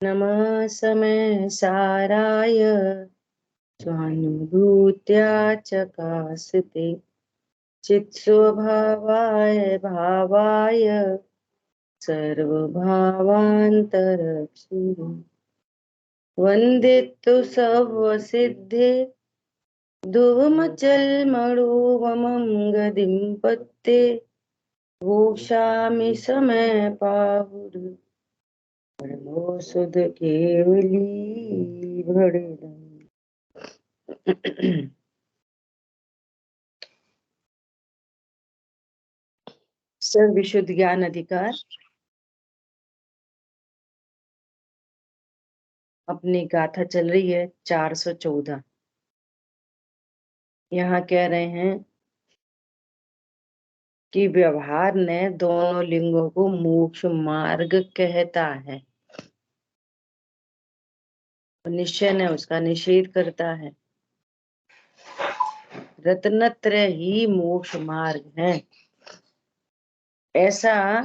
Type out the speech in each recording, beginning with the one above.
नमः समय साराय स्वानुभूत्या चकास्ते चित्स्वभावाय भावाय सर्वभावान्तरक्षिणे वन्दितु सर्वसिद्धे धुवमचलमणुवमं गदिं पत्ते घोषामि समय पाहुर परमो सुध केवली भड़िदम। सर्व विशुद्ध ज्ञान अधिकार अपनी गाथा चल रही है 414। यहाँ कह रहे हैं कि व्यवहार ने दोनों लिंगों को मोक्ष मार्ग कहता है, निश्चय ने उसका निषेध करता है। रत्नत्रय ही मोक्ष मार्ग है, ऐसा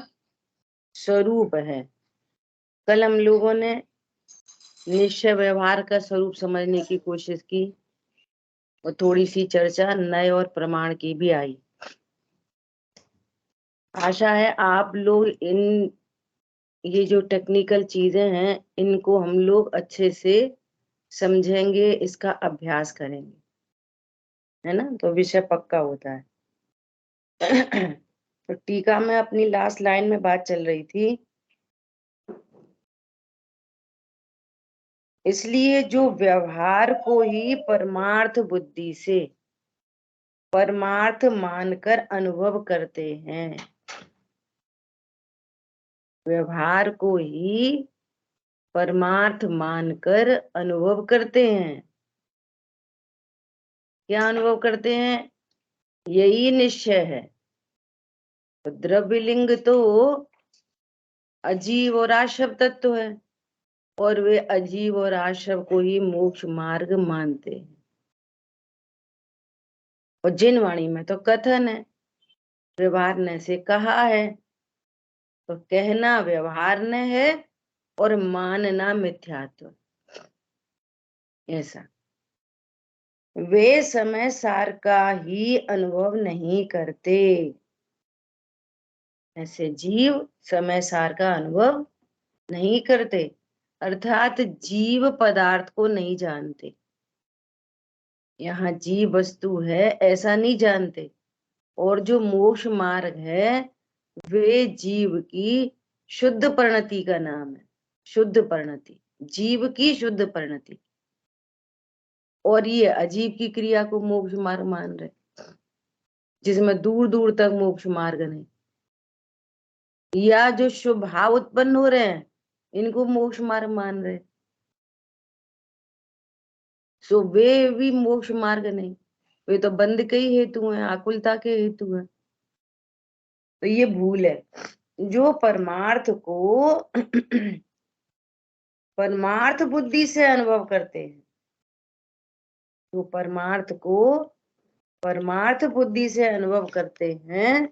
स्वरूप है। कल हम लोगों ने निश्चय व्यवहार का स्वरूप समझने की कोशिश की और थोड़ी सी चर्चा नए और प्रमाण की भी आई। आशा है आप लोग इन ये जो टेक्निकल चीजें हैं इनको हम लोग अच्छे से समझेंगे, इसका अभ्यास करेंगे, है ना, तो विषय पक्का होता है। तो टीका में अपनी लास्ट लाइन में बात चल रही थी, इसलिए जो व्यवहार को ही परमार्थ बुद्धि से परमार्थ मानकर अनुभव करते हैं, व्यवहार को ही परमार्थ मानकर अनुभव करते हैं। क्या अनुभव करते हैं? यही निश्चय है। तो द्रव्य लिंग तो अजीव और आशव तत्व है और वे अजीव और आशव को ही मोक्ष मार्ग मानते हैं। और जिन वाणी में तो कथन है, व्यवहार ने से कहा है, तो कहना व्यवहार ने है और मानना मिथ्यात्व। ऐसा वे समय सार का ही अनुभव नहीं करते। ऐसे जीव समय सार का अनुभव नहीं करते, अर्थात जीव पदार्थ को नहीं जानते। यहाँ जीव वस्तु है ऐसा नहीं जानते। और जो मोक्ष मार्ग है वे जीव की शुद्ध परिणति का नाम है। शुद्ध परिणति, जीव की शुद्ध परिणति। और ये अजीब की क्रिया को मोक्ष मार्ग मान रहे, जिसमें दूर दूर तक मोक्ष मार्ग नहीं। या जो शुभ भाव उत्पन्न हो रहे हैं इनको मोक्ष मार्ग मान रहे, सो वे भी मोक्ष मार्ग नहीं, वे तो बंध के ही हेतु हैं, आकुलता के हेतु हैं। तो ये भूल है। जो परमार्थ को परमार्थ बुद्धि से अनुभव करते हैं, जो परमार्थ को परमार्थ बुद्धि से अनुभव करते हैं,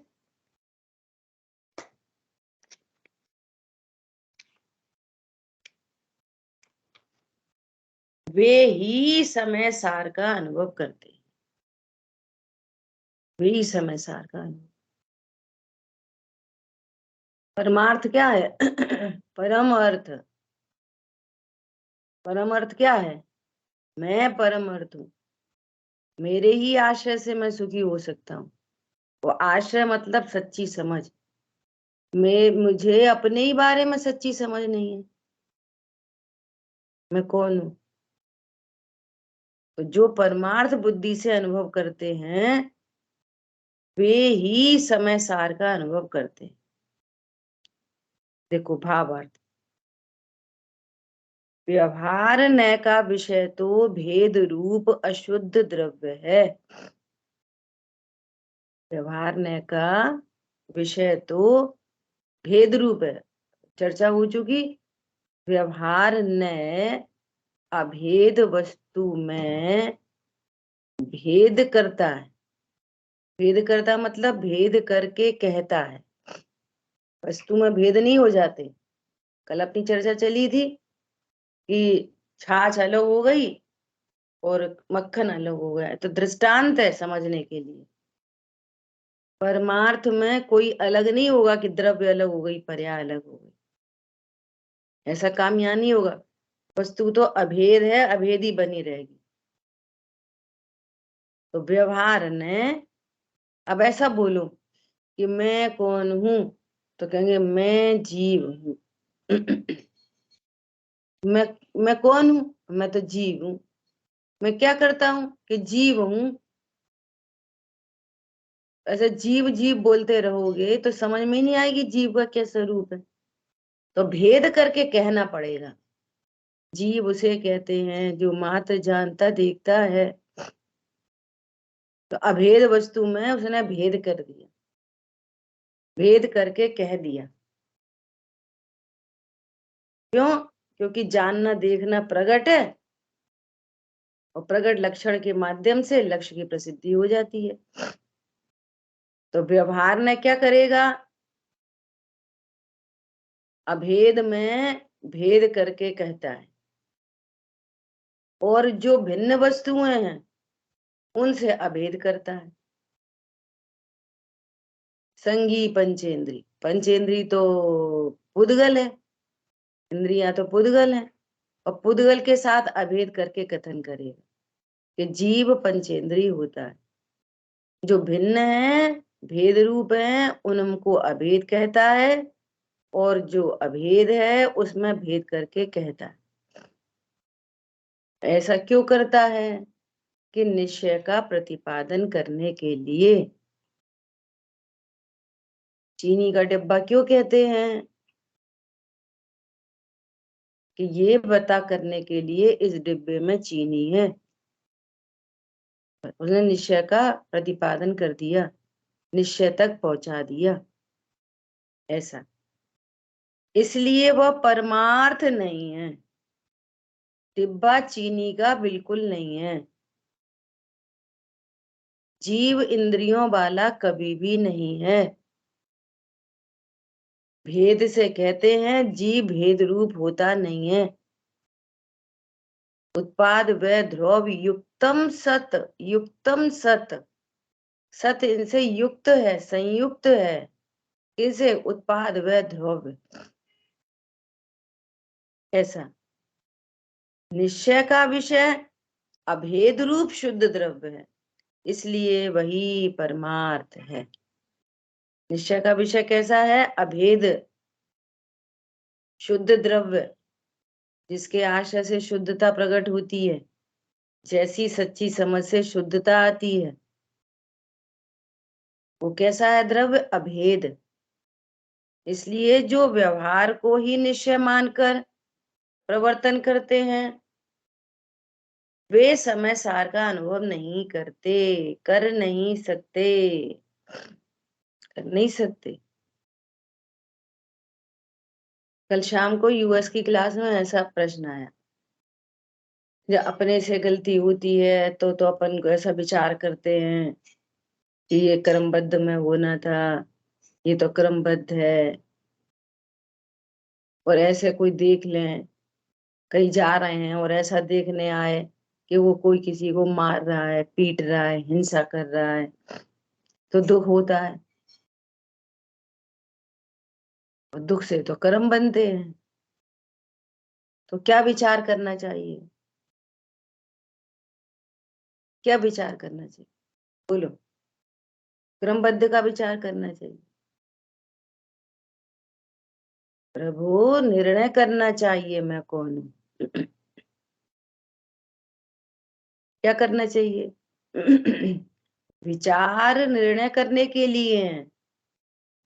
वे ही समय सार का अनुभव करते हैं। वे ही समय सार का अनुभव। परमार्थ क्या है? परम अर्थ। परम अर्थ क्या है? मैं परम अर्थ हूं, मेरे ही आश्रय से मैं सुखी हो सकता हूँ। वो आश्रय मतलब सच्ची समझ। मुझे अपने ही बारे में सच्ची समझ नहीं है, मैं कौन हूं। तो जो परमार्थ बुद्धि से अनुभव करते हैं वे ही समय सार का अनुभव करते हैं। देखो भावार्थ, व्यवहार न का विषय तो भेद रूप अशुद्ध द्रव्य है। व्यवहार न का विषय तो भेद रूप है, चर्चा हो चुकी। व्यवहार न अभेद वस्तु में भेद करता है। भेद करता मतलब भेद करके कहता है, वस्तु में भेद नहीं हो जाते। कल अपनी चर्चा चली थी कि छाछ अलग हो गई और मक्खन अलग हो गया, तो दृष्टांत है समझने के लिए। परमार्थ में कोई अलग नहीं होगा कि द्रव्य अलग हो गई, पर्याय अलग हो गई, ऐसा काम यहाँ नहीं होगा। वस्तु तो अभेद है, अभेदी बनी रहेगी। तो व्यवहार ने, अब ऐसा बोलो कि मैं कौन हूं, तो कहेंगे मैं जीव हूं। मैं मैं कौन हूं? मैं तो जीव हूं। मैं क्या करता हूं? कि जीव हूं। ऐसे जीव जीव बोलते रहोगे तो समझ में ही नहीं आएगी जीव का क्या स्वरूप है। तो भेद करके कहना पड़ेगा। जीव उसे कहते हैं जो मात्र जानता देखता है। तो अभेद वस्तु में उसने भेद कर दिया, भेद करके कह दिया। क्यों? क्योंकि जानना देखना प्रगट है, और प्रगट लक्षण के माध्यम से लक्ष्य की प्रसिद्धि हो जाती है। तो व्यवहार ने क्या करेगा? अभेद में भेद करके कहता है, और जो भिन्न वस्तुएं हैं उनसे अभेद करता है। संगी पंचेंद्री, पंचेंद्री तो पुद्गल है, इंद्रियां तो पुद्गल है, और पुद्गल के साथ अभेद करके कथन करेगा कि जीव पंचेंद्री होता है। जो भिन्न है, भेद रूप है, उनको अभेद कहता है, और जो अभेद है उसमें भेद करके कहता है। ऐसा क्यों करता है? कि निश्चय का प्रतिपादन करने के लिए। चीनी का डिब्बा क्यों कहते हैं? कि ये बता करने के लिए इस डिब्बे में चीनी है। उसने निश्चय का प्रतिपादन कर दिया, निश्चय तक पहुंचा दिया, ऐसा। इसलिए वह परमार्थ नहीं है। डिब्बा चीनी का बिल्कुल नहीं है। जीव इंद्रियों वाला कभी भी नहीं है। भेद से कहते हैं जीव भेद रूप होता नहीं है। उत्पाद व ध्रुव युक्तम सत, युक्तम सत, सत इनसे युक्त है, संयुक्त है। किसे? उत्पाद व ध्रुव, ऐसा। निश्चय का विषय अभेद रूप शुद्ध द्रव्य है, इसलिए वही परमार्थ है। निश्चय का विषय कैसा है? अभेद शुद्ध द्रव्य, जिसके आशय से शुद्धता प्रकट होती है। जैसी सच्ची समझ से शुद्धता आती है, वो कैसा है द्रव्य? अभेद। इसलिए जो व्यवहार को ही निश्चय मानकर प्रवर्तन करते हैं, वे समय सार का अनुभव नहीं करते, कर नहीं सकते, कर नहीं सकते। कल शाम को यूएस की क्लास में ऐसा प्रश्न आया, जब अपने से गलती होती है तो अपन को ऐसा विचार करते हैं कि ये क्रमबद्ध में होना था, ये तो क्रमबद्ध है। और ऐसे कोई देख लें, कहीं जा रहे हैं और ऐसा देखने आए कि वो कोई किसी को मार रहा है, पीट रहा है, हिंसा कर रहा है, तो दुख होता है। और दुख से तो कर्म बनते हैं। तो क्या विचार करना चाहिए? क्या विचार करना चाहिए? बोलो। क्रमबद्ध का विचार करना चाहिए। प्रभु, निर्णय करना चाहिए मैं कौन हूं। क्या करना चाहिए? विचार निर्णय करने के लिए हैं,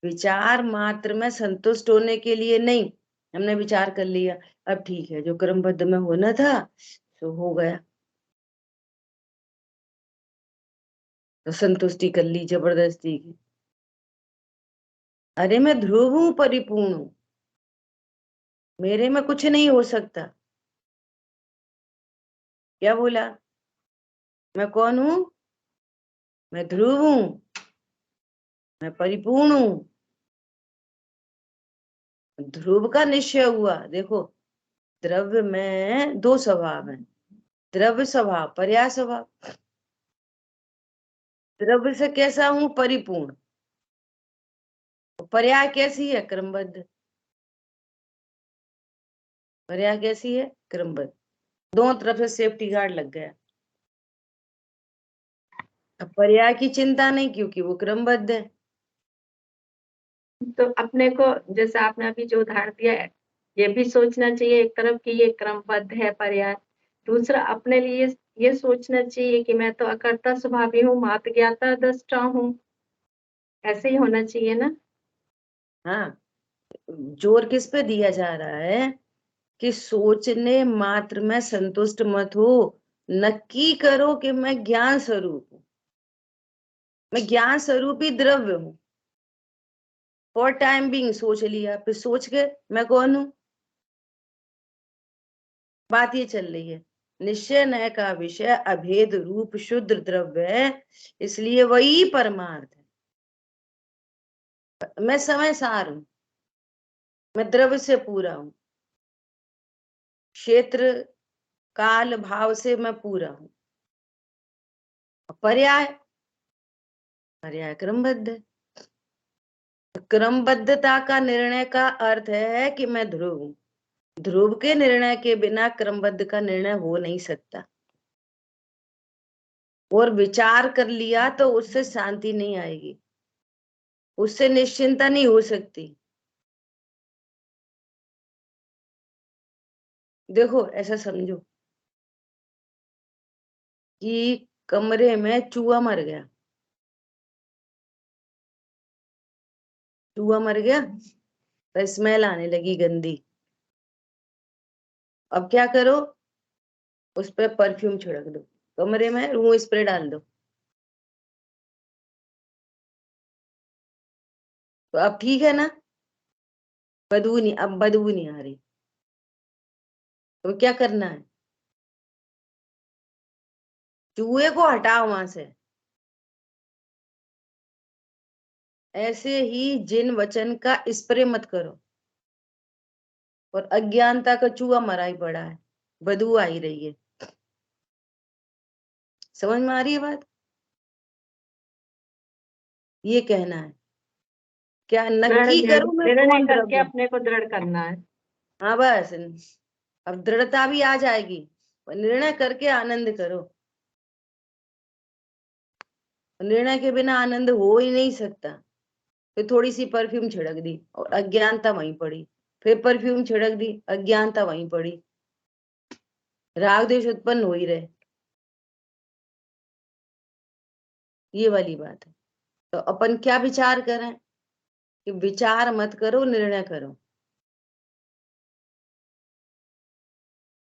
विचार मात्र में संतुष्ट होने के लिए नहीं। हमने विचार कर लिया, अब ठीक है, जो क्रमबद्ध में होना था सो हो गया, तो संतुष्टि कर ली जबरदस्ती की। अरे मैं ध्रुव हूं, परिपूर्ण हूं, मेरे में कुछ नहीं हो सकता। क्या बोला? मैं कौन हूं? मैं ध्रुव हूं, मैं परिपूर्ण हूं। ध्रुव का निश्चय हुआ, देखो। द्रव्य में दो स्वभाव है, द्रव्य स्वभाव, पर्याय स्वभाव। द्रव्य से कैसा हूं? परिपूर्ण। पर्याय कैसी है? क्रमबद्ध। पर्याय कैसी है? क्रमबद्ध। दोनों तरफ से सेफ्टी गार्ड लग गया। अब पर्याय की चिंता नहीं, क्योंकि वो क्रमबद्ध है। तो अपने को, जैसे आपने अभी जो उदाहरण दिया है, ये भी सोचना चाहिए एक तरफ कि ये क्रमबद्ध है पर्याय। दूसरा, अपने लिए ये सोचना चाहिए कि मैं तो अकर्ता स्वभावी हूँ, मात ज्ञाता दृष्टा हूँ। ऐसे ही होना चाहिए ना। हाँ, जोर किस पे दिया जा रहा है कि सोचने मात्र में संतुष्ट मत हो, नक्की करो कि मैं ज्ञान स्वरूप हूं, मैं ज्ञान स्वरूपी द्रव्य हूं। फॉर टाइम बीइंग सोच लिया, फिर सोच के मैं कौन हूं? बात ये चल रही है, निश्चय नय का विषय अभेद रूप शुद्ध द्रव्य है, इसलिए वही परमार्थ है। मैं समय सार हूं, मैं द्रव्य से पूरा हूं, क्षेत्र काल भाव से मैं पूरा हूं। पर्याय, पर्याय क्रमबद्ध है। क्रमबद्धता का निर्णय का अर्थ है कि मैं ध्रुव हूं। ध्रुव के निर्णय के बिना क्रमबद्ध का निर्णय हो नहीं सकता। और विचार कर लिया तो उससे शांति नहीं आएगी, उससे निश्चिंता नहीं हो सकती। देखो, ऐसा समझो कि कमरे में चूहा मर गया। चूहा मर गया तो स्मेल आने लगी गंदी। अब क्या करो? उस पर परफ्यूम छिड़क दो, कमरे में रूम स्प्रे डाल दो, तो अब ठीक है ना? बदबू नहीं, अब बदबू नहीं आ रही। तो क्या करना है? चूहे को हटाओ वहां से। ऐसे ही जिन वचन का स्प्रे मत करो। और अज्ञानता का चूहा मरा ही पड़ा है, बदबू आ ही रही है। समझ में आ रही है बात? ये कहना है क्या, दृढ़ नक्की करो मैं निर्णय कौन करके द्रव्य हूं। अपने को दृढ़ करना है। हाँ बस, अब दृढ़ता भी आ जाएगी। निर्णय करके आनंद करो। निर्णय के बिना आनंद हो ही नहीं सकता। फिर थोड़ी सी परफ्यूम छिड़क दी और अज्ञानता वहीं पड़ी, फिर परफ्यूम छिड़क दी, अज्ञानता वहीं पड़ी, राग द्वेष उत्पन्न हो ही रहे। ये वाली बात है। तो अपन क्या विचार करें कि विचार मत करो, निर्णय करो।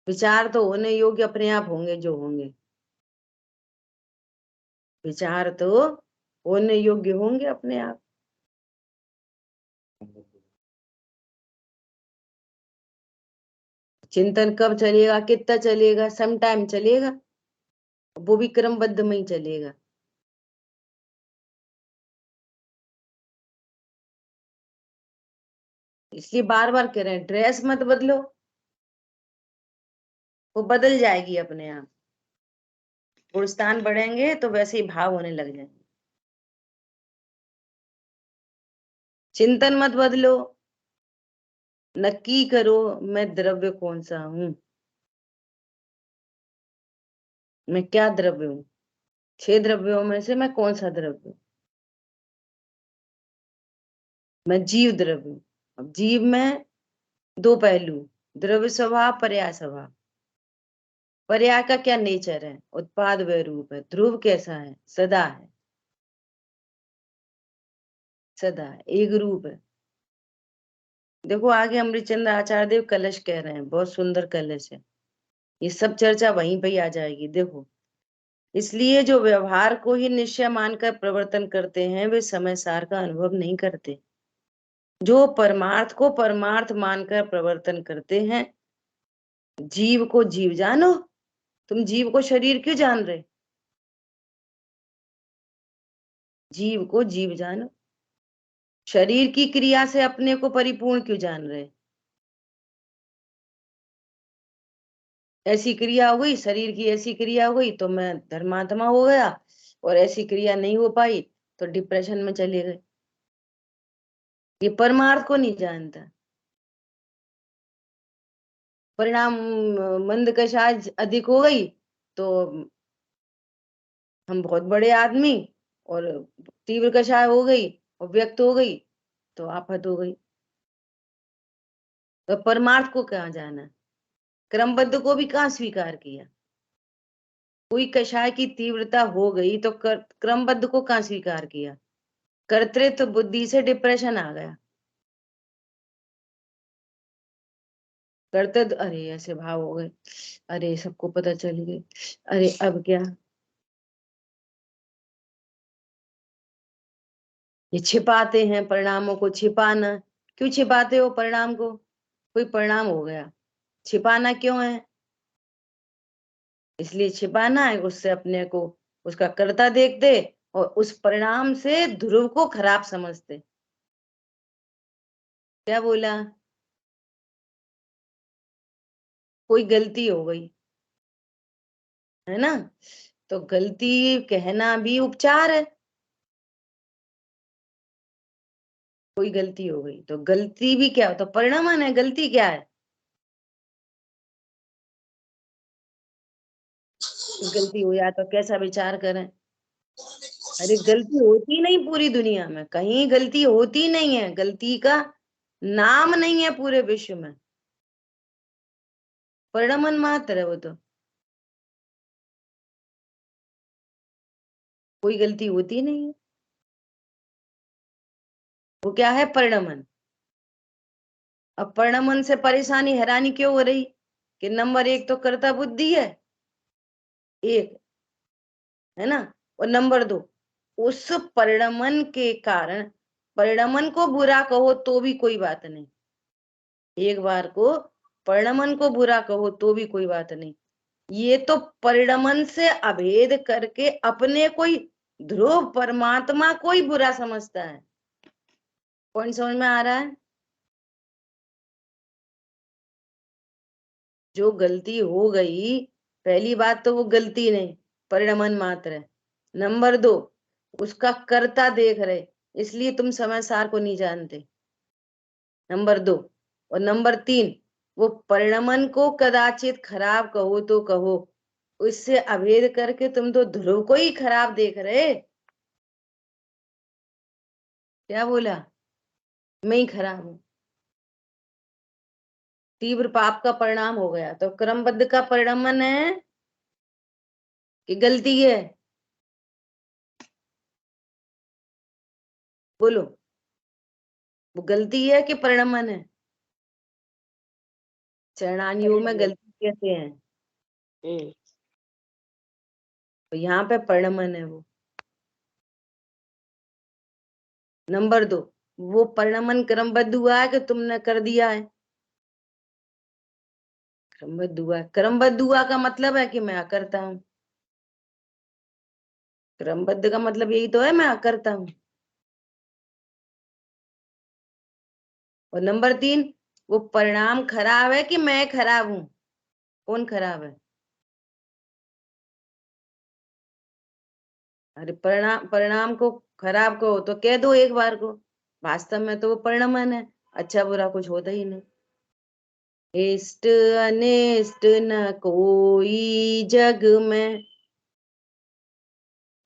विचार तो होने योग्य अपने आप होंगे जो होंगे। विचार तो होने योग्य होंगे अपने आप। चिंतन कब चलेगा, कितना चलेगा, सम टाइम चलेगा, वो भी क्रमबद्ध में ही चलेगा। इसलिए बार बार कह रहे हैं, ड्रेस मत बदलो, वो बदल जाएगी अपने आप। गुणस्थान बढ़ेंगे तो वैसे ही भाव होने लग जाएंगे। चिंतन मत बदलो, नक्की करो मैं द्रव्य कौन सा हूं, मैं क्या द्रव्य हूं, 6 द्रव्यों में से मैं कौन सा द्रव्य हूं। मैं जीव द्रव्य हूं। अब जीव में दो पहलू, द्रव्य स्वभाव, पर्याय स्वभाव। पर्याय का क्या नेचर है? उत्पाद व रूप है। ध्रुव कैसा है? सदा है, सदा है, एक रूप है। देखो आगे अमृतचंद्र आचार्य देव कलश कह रहे हैं, बहुत सुंदर कलश है। ये सब चर्चा वहीं पे ही आ जाएगी। देखो, इसलिए जो व्यवहार को ही निश्चय मानकर प्रवर्तन करते हैं वे समय सार का अनुभव नहीं करते। जो परमार्थ को परमार्थ मानकर प्रवर्तन करते हैं, जीव को जीव जानो। तुम जीव को शरीर क्यों जान रहे? जीव को जीव जानो। शरीर की क्रिया से अपने को परिपूर्ण क्यों जान रहे? ऐसी क्रिया हो गई, शरीर की ऐसी क्रिया हो गई तो मैं धर्मात्मा हो गया, और ऐसी क्रिया नहीं हो पाई तो डिप्रेशन में चले गए। ये परमार्थ को नहीं जानता। परिणाम मंद कषाय अधिक हो गई तो हम बहुत बड़े आदमी, और तीव्र कषाय हो गई और व्यक्त हो गई तो आफत हो गई। तो परमार्थ को कहाँ जाना, क्रमबद्ध को भी कहाँ स्वीकार किया। कोई कषाय की तीव्रता हो गई तो क्रमबद्ध को कहाँ स्वीकार किया। कर्तृत्व बुद्धि से डिप्रेशन आ गया। कर्तव्य, अरे ऐसे भाव हो गए, अरे सबको पता चल गए, अरे अब क्या। ये छिपाते हैं परिणामों को, छिपाना। क्यों छिपाते हो परिणाम को। कोई परिणाम हो गया, छिपाना क्यों है। इसलिए छिपाना है, उससे अपने को उसका कर्ता देखते और उस परिणाम से ध्रुव को खराब समझते। क्या बोला, कोई गलती हो गई है ना, तो गलती कहना भी उपचार है। कोई गलती हो गई तो गलती भी क्या हो, तो परिणाम है। गलती क्या है, गलती हो या तो कैसा विचार करें। अरे गलती होती नहीं पूरी दुनिया में, कहीं गलती होती नहीं है, गलती का नाम नहीं है पूरे विश्व में। परिणमन मात्र है वो तो, कोई गलती होती नहीं है। वो क्या है, परिणमन। अब परिणमन से परेशानी हैरानी क्यों हो रही, कि नंबर एक तो कर्ता बुद्धि है एक, है ना, और नंबर दो उस परिणमन के कारण, परिणमन को बुरा कहो तो भी कोई बात नहीं, एक बार को परिणमन को बुरा कहो तो भी कोई बात नहीं। ये तो परिणमन से अभेद करके अपने कोई ध्रुव परमात्मा को ही बुरा समझता है। पॉइंट समझ में आ रहा है। जो गलती हो गई, पहली बात तो वो गलती नहीं, परिणमन मात्र है। नंबर दो, उसका कर्ता देख रहे, इसलिए तुम समय सार को नहीं जानते। नंबर दो, और नंबर तीन, वो परिणमन को कदाचित खराब कहो तो कहो, उससे अभेद करके तुम तो ध्रुव को ही खराब देख रहे। क्या बोला, मैं ही खराब हूं। तीव्र पाप का परिणाम हो गया तो क्रमबद्ध का परिणमन है कि गलती है, बोलो। वो गलती है कि परिणमन है। चरणानियों में गलती कहते हैं, तो यहाँ पे परिणमन है वो। नंबर दो, वो परिणमन क्रमबद्ध हुआ है कि तुमने कर दिया है। क्रमबद्ध हुआ है, क्रमबद्ध हुआ का मतलब है कि मैं अकर्ता हूँ। क्रमबद्ध का मतलब यही तो है, मैं अकर्ता हूँ। और नंबर तीन, वो परिणाम खराब है कि मैं खराब हूं। कौन खराब है, अरे परिणाम, परिणाम को खराब कहो तो कह दो एक बार को, वास्तव में तो वो परिणमन है, अच्छा बुरा कुछ होता ही नहीं। इष्ट अनिष्ट न कोई जग में,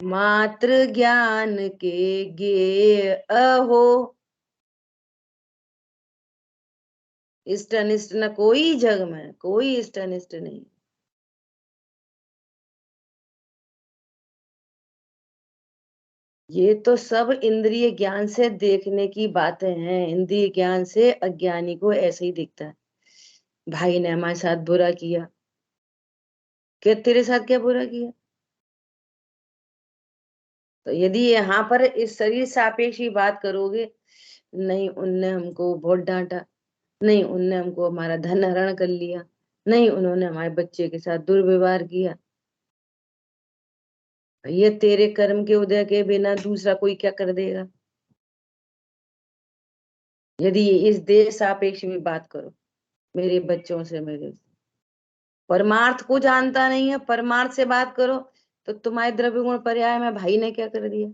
मात्र ज्ञान के गे अहो। इष्ट अनिष्ट न कोई जग में, कोई इष्ट अनिष्ट नहीं। ये तो सब इंद्रिय ज्ञान से देखने की बातें हैं, इंद्रिय ज्ञान से अज्ञानी को ऐसे ही दिखता है। भाई ने हमारे साथ बुरा किया, क्या तेरे साथ क्या बुरा किया। तो यदि यहाँ पर इस शरीर सापेक्ष की बात करोगे, नहीं उनने हमको बहुत डांटा, नहीं उनने हमको हमारा धन हरण कर लिया, नहीं उन्होंने हमारे बच्चे के साथ दुर्व्यवहार किया, ये तेरे कर्म के उदय के बिना दूसरा कोई क्या कर देगा। यदि इस देह सापेक्ष भी बात करो, मेरे बच्चों से, मेरे परमार्थ को जानता नहीं है, परमार्थ से बात करो तो तुम्हारे द्रव्य गुण पर्याय में भाई ने क्या कर दिया?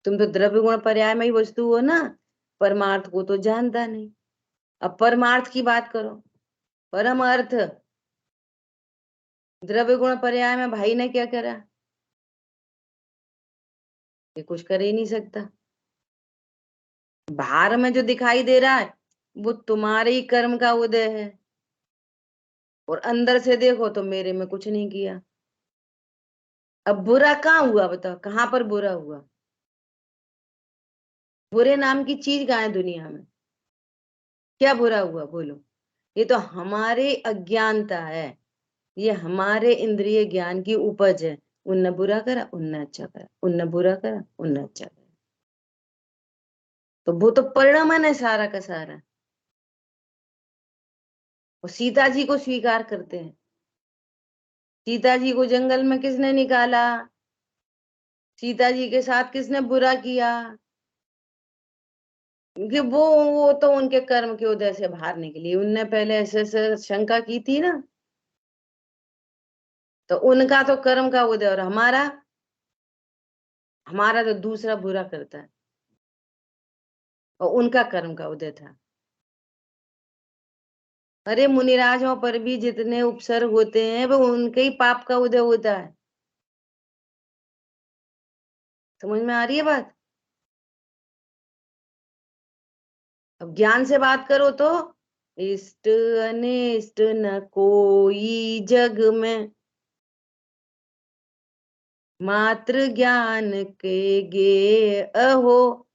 तुम तो द्रव्य गुण पर्याय में ही वस्तु हो ना, परमार्थ को तो जानता नहीं। अब परमार्थ की बात करो, परम अर्थ, द्रव्य गुण पर्याय में भाई ने क्या करा? ये कुछ कर ही नहीं सकता। बाहर में जो दिखाई दे रहा है वो तुम्हारे ही कर्म का उदय है, और अंदर से देखो तो मेरे में कुछ नहीं किया। अब बुरा कहाँ हुआ बताओ, कहाँ पर बुरा हुआ? बुरे नाम की चीज कहाँ है दुनिया में? क्या बुरा हुआ बोलो? ये तो हमारे अज्ञानता है, ये हमारे इंद्रिय ज्ञान की उपज है। उनने बुरा करा, उनने अच्छा करा, उनने बुरा करा, उनने अच्छा करा। तो वो तो परिणाम है सारा का सारा। और सीता जी को स्वीकार करते हैं। सीता जी को जंगल में किसने निकाला? सीता जी के साथ किसने बुरा किया? क्योंकि वो तो उनके कर्म के उदय से बाहर निकली, उनने पहले ऐसे ऐसे शंका की थी ना। तो उनका तो कर्म का उदय, और हमारा हमारा तो दूसरा बुरा करता है, और उनका कर्म का उदय था। अरे मुनिराजों पर भी जितने उपसर्ग होते हैं वो उनके ही पाप का उदय होता है। समझ में आ रही है बात? अब ज्ञान से बात करो तो इष्ट अनिष्ट न कोई जग में, मात्र ज्ञान के गे अहो।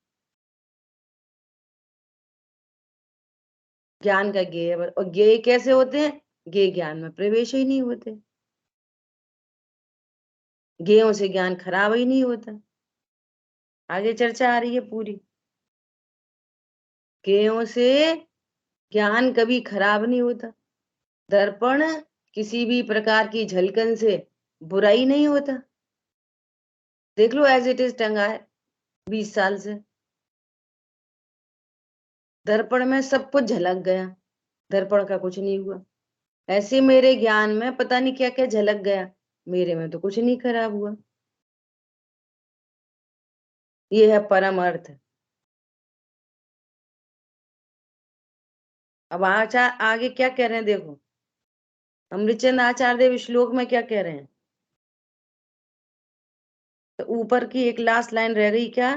ज्ञान का ज्ञेय, और ज्ञेय कैसे होते हैं? ज्ञेय ज्ञान में प्रवेश ही नहीं होते, ज्ञेयों से ज्ञान खराब ही नहीं होता। आगे चर्चा आ रही है पूरी। ज्ञेयों से ज्ञान कभी खराब नहीं होता। दर्पण किसी भी प्रकार की झलकन से बुराई नहीं होता। देख लो एज इट इज टंगा है 20 साल से, दर्पण में सब कुछ झलक गया, दर्पण का कुछ नहीं हुआ। ऐसे मेरे ज्ञान में पता नहीं क्या क्या झलक गया, मेरे में तो कुछ नहीं खराब हुआ। ये है परम अर्थ। अब आगे क्या कह रहे हैं देखो, अमृतचंद आचार्य देव श्लोक में क्या कह रहे हैं? तो ऊपर की एक लास्ट लाइन रह गई क्या?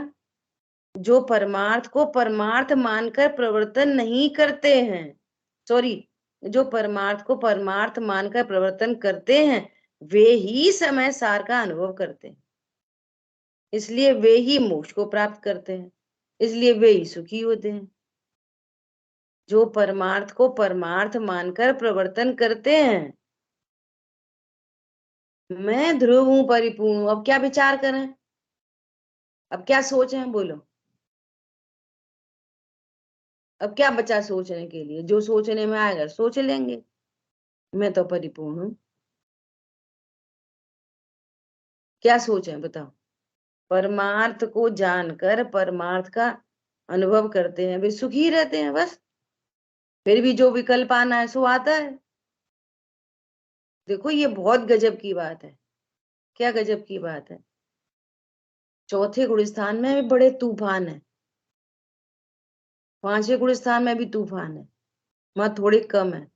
जो परमार्थ को परमार्थ मानकर प्रवर्तन नहीं करते हैं, सॉरी, जो परमार्थ को परमार्थ मानकर प्रवर्तन करते हैं वे ही समय सार का अनुभव करते हैं, इसलिए वे ही मोक्ष को प्राप्त करते हैं, इसलिए वे ही सुखी होते हैं। जो परमार्थ को परमार्थ मानकर प्रवर्तन करते हैं, मैं ध्रुव हूं, परिपूर्ण हूं। अब क्या विचार करें, अब क्या सोचें बोलो? अब क्या बचा सोचने के लिए? जो सोचने में आएगा सोच लेंगे। मैं तो परिपूर्ण हूं। क्या सोचें बताओ? परमार्थ को जानकर परमार्थ का अनुभव करते हैं वे सुखी रहते हैं बस। फिर भी जो विकल्प आना है सो आता है। देखो ये बहुत गजब की बात है। क्या गजब की बात है? चौथे गुणस्थान में भी बड़े तूफान है, पांचवें गुणस्थान में भी तूफान है, वहां थोड़ी कम है।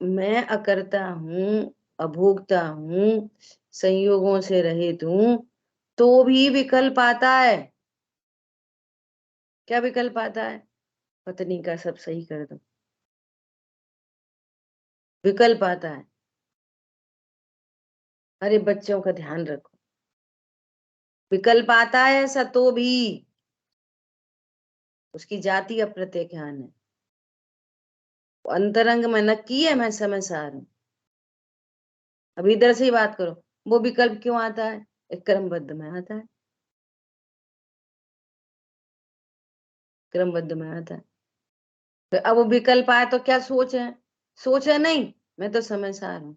मैं अकर्ता हूं, अभोक्ता हूं, संयोगों से रहित हूं, तो भी विकल्प आता है। क्या विकल्प आता है? पत्नी का सब सही कर दो, विकल्प आता है। अरे बच्चों का ध्यान रखो, विकल्प आता है ऐसा तो भी। उसकी जाति अप्रत्याख्यान है, अंतरंग में नक्की है, मैं समय सार हूं। अब इधर से ही बात करो, वो विकल्प क्यों आता है? एक क्रमबद्ध में आता है, क्रमबद्ध में आता है। तो अब वो विकल्प आए तो क्या सोचे? सोचे नहीं, मैं तो समय सार हूं।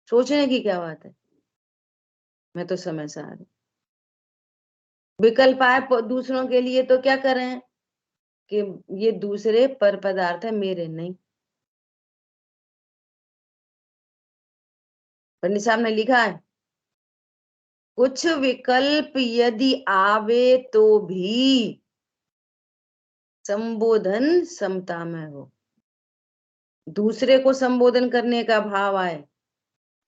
सोचने की क्या बात है? मैं तो समय सार हूं। विकल्प आए दूसरों के लिए तो क्या करें कि ये दूसरे पर पदार्थ है, मेरे नहीं। पंडित साहब ने लिखा है, कुछ विकल्प यदि आवे तो भी संबोधन समता में हो। दूसरे को संबोधन करने का भाव आए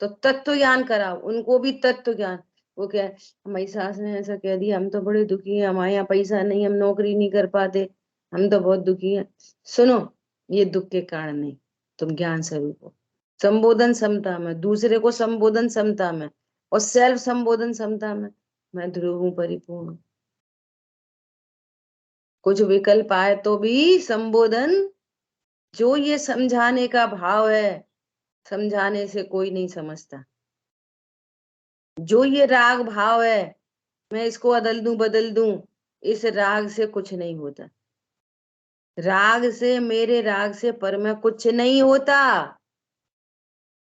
तो तत्व ज्ञान कराओ, उनको भी तत्व ज्ञान। वो क्या है, हमारी सास ने ऐसा कह दिया, हम तो बड़े दुखी हैं, हमारे यहाँ पैसा नहीं, हम नौकरी नहीं कर पाते, हम तो बहुत दुखी हैं। सुनो, ये दुख के कारण नहीं, तुम ज्ञान स्वरूप हो। संबोधन समता में, दूसरे को संबोधन समता में, और सेल्फ संबोधन समता में, मैं ध्रुव हूं, परिपूर्ण हूं। कुछ विकल्प आए तो भी संबोधन, जो ये समझाने का भाव है, समझाने से कोई नहीं समझता। जो ये राग भाव है, मैं इसको बदल दूं बदल दूं, इस राग से कुछ नहीं होता। राग से, मेरे राग से पर में कुछ नहीं होता।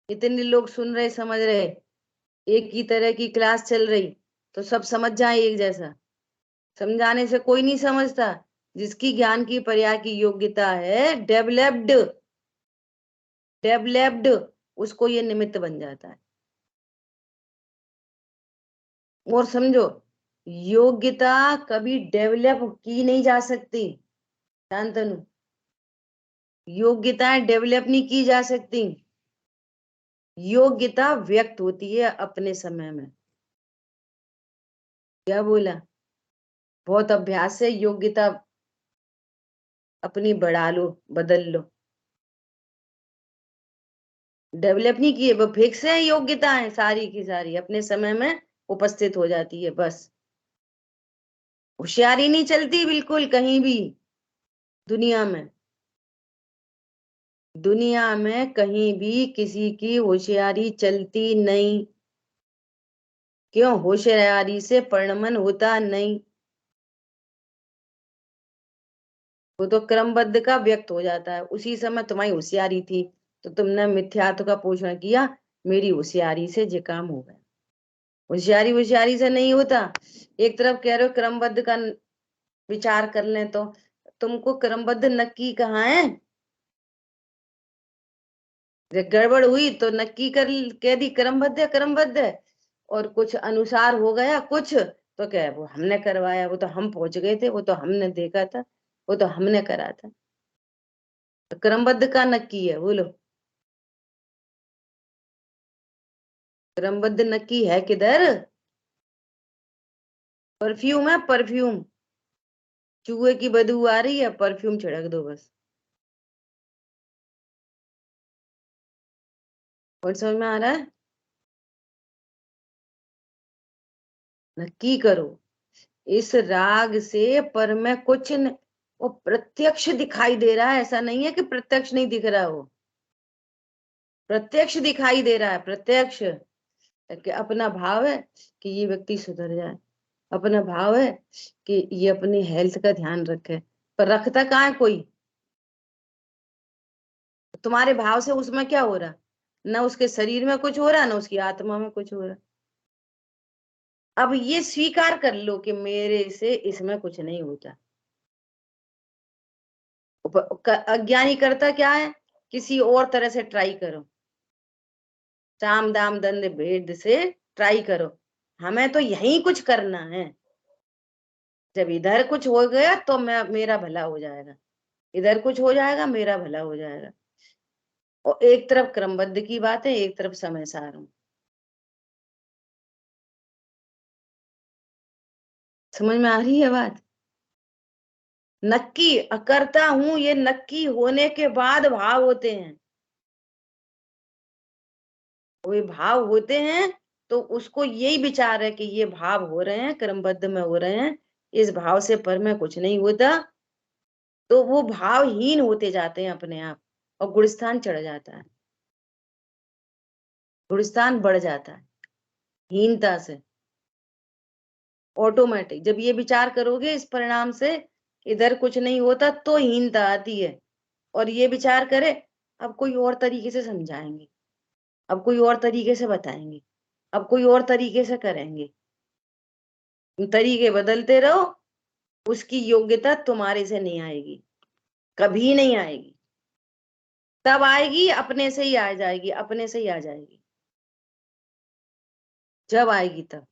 इतने लोग सुन रहे, समझ रहे, एक ही तरह की क्लास चल रही, तो सब समझ जाए एक जैसा। समझाने से कोई नहीं समझता। जिसकी ज्ञान की पर्याय की योग्यता है, डेवलप्ड, डेवलप्ड, उसको ये निमित्त बन जाता है। और समझो, योग्यता कभी डेवलप की नहीं जा सकती, शांतनु। योग्यताएं डेवलप नहीं की जा सकती। योग्यता व्यक्त होती है अपने समय में। क्या बोला? बहुत अभ्यास से योग्यता अपनी बढ़ा लो, बदल लो। डेवलप नहीं किए, वो फिक्स है, योग्यताएं सारी की सारी अपने समय में उपस्थित हो जाती है बस। होशियारी नहीं चलती बिल्कुल कहीं भी दुनिया में। दुनिया में कहीं भी किसी की होशियारी चलती नहीं। क्यों? होशियारी से परिणमन होता नहीं। वो तो क्रमबद्ध का व्यक्त हो जाता है। उसी समय तुम्हारी होशियारी थी तो तुमने मिथ्यात्व का पोषण किया, मेरी होशियारी से ये काम हो गया। होशियारी होशियारी से नहीं होता। एक तरफ कह रहे हो क्रमबद्ध का विचार कर लें, तो तुमको क्रमबद्ध नक्की कहाँ है? जब गड़बड़ हुई तो नक्की कर कह दी क्रमबद्ध है, क्रमबद्ध है, और कुछ अनुसार हो गया कुछ, तो क्या है, वो हमने करवाया, वो तो हम पहुंच गए थे, वो तो हमने देखा था, वो तो हमने करा था। तो क्रमबद्ध का नक्की है, बोलो। क्रमबद्ध नक्की है किधर? परफ्यूम है, परफ्यूम। चूहे की बदबू आ रही है, परफ्यूम छिड़क दो बस। और समझ में आ रहा है? नक्की करो इस राग से, पर मैं कुछ वो प्रत्यक्ष दिखाई दे रहा है, ऐसा नहीं है कि प्रत्यक्ष नहीं दिख रहा हो। प्रत्यक्ष दिखाई दे रहा है, प्रत्यक्ष कि अपना भाव है कि ये व्यक्ति सुधर जाए, अपना भाव है कि ये अपनी हेल्थ का ध्यान रखे, पर रखता कहाँ है कोई? तुम्हारे भाव से उसमें क्या हो रहा? ना उसके शरीर में कुछ हो रहा, ना उसकी आत्मा में कुछ हो रहा। अब ये स्वीकार कर लो कि मेरे से इसमें कुछ नहीं होता। अज्ञानी करता क्या है? किसी और तरह से ट्राई करो, साम दाम दंड भेद से ट्राई करो। हमें तो यही कुछ करना है। जब इधर कुछ हो गया तो मैं, मेरा भला हो जाएगा, इधर कुछ हो जाएगा, मेरा भला हो जाएगा। और एक तरफ क्रमबद्ध की बात है, एक तरफ समय सार हूं। समझ में आ रही है बात? नक्की अकर्ता हूं, ये नक्की होने के बाद भाव होते हैं। वे भाव होते हैं तो उसको यही विचार है कि ये भाव हो रहे हैं, क्रमबद्ध में हो रहे हैं, इस भाव से पर में कुछ नहीं होता, तो वो भावहीन होते जाते हैं अपने आप, और गुणस्थान चढ़ जाता है, गुणस्थान बढ़ जाता है हीनता से। ऑटोमेटिक जब ये विचार करोगे इस परिणाम से, इधर कुछ नहीं होता, तो हीनता आती है। और ये विचार करे, अब कोई और तरीके से समझाएंगे, अब कोई और तरीके से बताएंगे, अब कोई और तरीके से करेंगे, तरीके बदलते रहो, उसकी योग्यता तुम्हारे से नहीं आएगी, कभी नहीं आएगी। तब आएगी अपने से ही आ जाएगी, अपने से ही आ जाएगी। जब आएगी तब।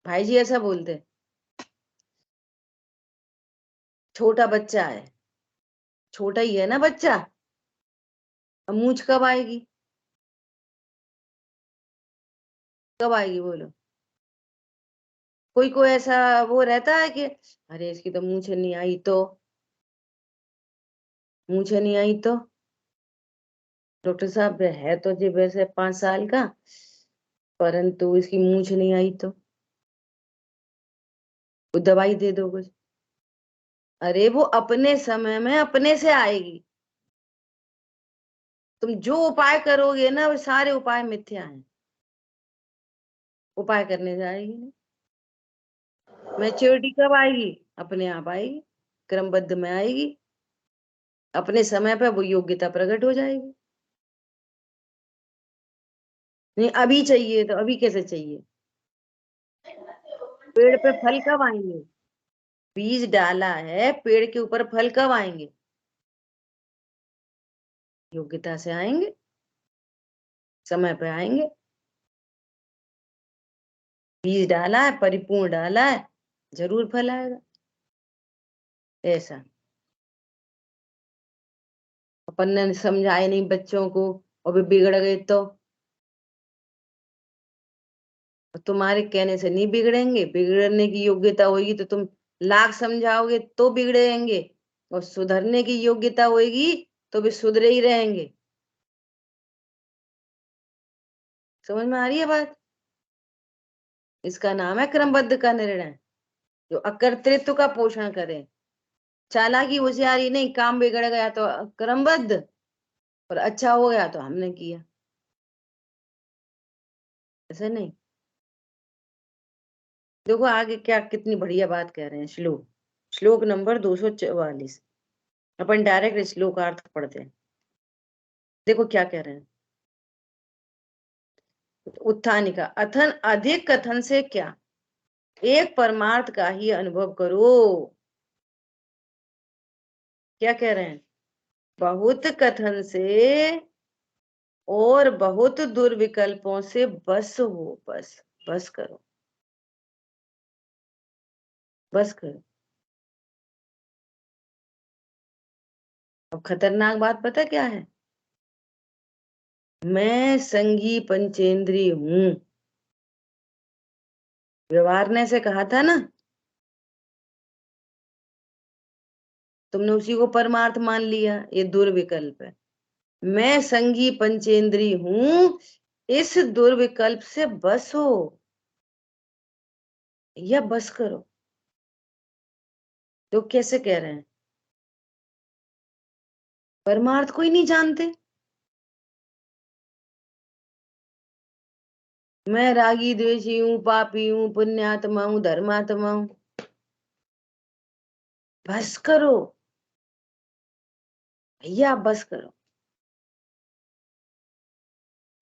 भाई जी ऐसा बोलते, छोटा बच्चा है, छोटा ही है ना बच्चा, अब मूंछ कब आएगी? कब आएगी बोलो? कोई कोई ऐसा वो रहता है कि अरे इसकी तो मूंछ नहीं आई, तो मूंछ नहीं आई तो डॉक्टर साहब है तो जी वैसे 5 साल का, परंतु इसकी मूंछ नहीं आई तो वो दवाई दे दो कुछ। अरे वो अपने समय में अपने से आएगी। तुम जो उपाय करोगे ना वो सारे उपाय मिथ्या हैं, उपाय करने जाएगी नहीं। मैच्योरिटी कब आएगी? अपने आप आएगी, क्रमबद्ध में आएगी, अपने समय पर वो योग्यता प्रकट हो जाएगी। नहीं अभी चाहिए तो अभी कैसे चाहिए? पेड़ पे फल कब आएंगे? बीज डाला है, पेड़ के ऊपर फल कब आएंगे? योग्यता से आएंगे, समय पे आएंगे। बीज डाला है, परिपूर्ण डाला है, जरूर फल आएगा। ऐसा अपन ने समझाए नहीं बच्चों को और वे बिगड़ गए तो तुम्हारे कहने से नहीं बिगड़ेंगे। बिगड़ने की योग्यता होगी तो तुम लाख समझाओगे तो बिगड़ेंगे, और सुधरने की योग्यता होगी तो भी सुधरे ही रहेंगे। समझ में आ रही है बात? इसका नाम है क्रमबद्ध का निर्णय, जो अकर्तृत्व का पोषण करे। चालाकी होशियारी नहीं, काम बिगड़ गया तो क्रमबद्ध, और अच्छा हो गया तो हमने किया, ऐसे नहीं। देखो आगे क्या कितनी बढ़िया बात कह रहे हैं। श्लोक, श्लोक नंबर 244। अपन डायरेक्ट श्लोकार्थ पढ़ते हैं। देखो क्या कह रहे हैं। उत्थानिका, अथन अधिक कथन से क्या, एक परमार्थ का ही अनुभव करो। क्या कह रहे हैं? बहुत कथन से और बहुत दुर्विकल्पों से बस हो, बस बस करो, बस करो। अब खतरनाक बात पता क्या है? मैं संगी पंचेंद्रिय हूं, व्यवहारने से कहा था ना, तुमने उसी को परमार्थ मान लिया, ये दुर्विकल्प है। मैं संगी पंचेंद्रिय हूं, इस दुर्विकल्प से बस हो या बस करो। तो कैसे कह रहे हैं? परमार्थ को ही नहीं जानते। मैं रागी द्वेषी हूं, पापी हूं, पुण्यात्मा हूं, धर्मात्मा हूं, बस करो भैया, बस करो।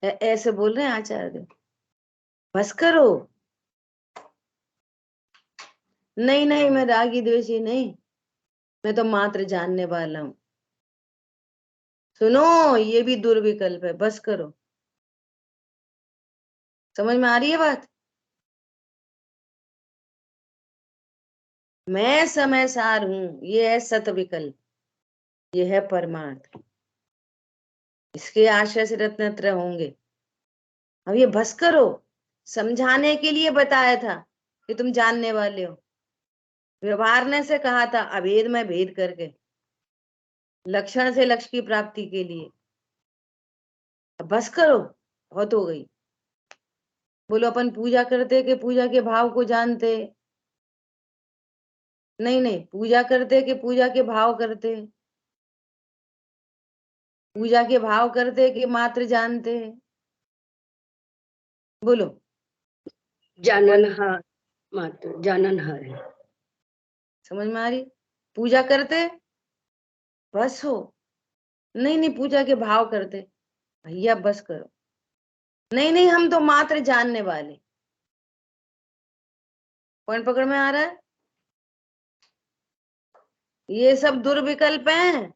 ऐसे बोल रहे हैं आचार्य, बस करो। नहीं नहीं, मैं रागी द्वेषी नहीं, मैं तो मात्र जानने वाला हूं। सुनो, ये भी दुर्विकल्प है, बस करो। समझ में आ रही है बात? मैं समय सार हूं, ये है सत विकल्प, ये है परमार्थ। इसके आश्रय से रत्नत्र होंगे। अब ये बस करो समझाने के लिए बताया था कि तुम जानने वाले हो। व्यवहारने से कहा था अभेद में भेद करके, लक्षण से लक्ष्य की प्राप्ति के लिए। अब बस करो, बहुत हो गई। बोलो अपन पूजा करते कि पूजा के भाव को जानते? नहीं नहीं, पूजा करते कि पूजा के भाव करते? पूजा के भाव करते कि मात्र जानते? बोलो। जाननहार, मात्र जाननहार है। समझ में आ रही? पूजा करते बस हो, नहीं नहीं पूजा के भाव करते, भैया बस करो। नहीं नहीं, हम तो मात्र जानने वाले। पॉइंट पकड़ में आ रहा है? ये सब दुर्विकल्प हैं।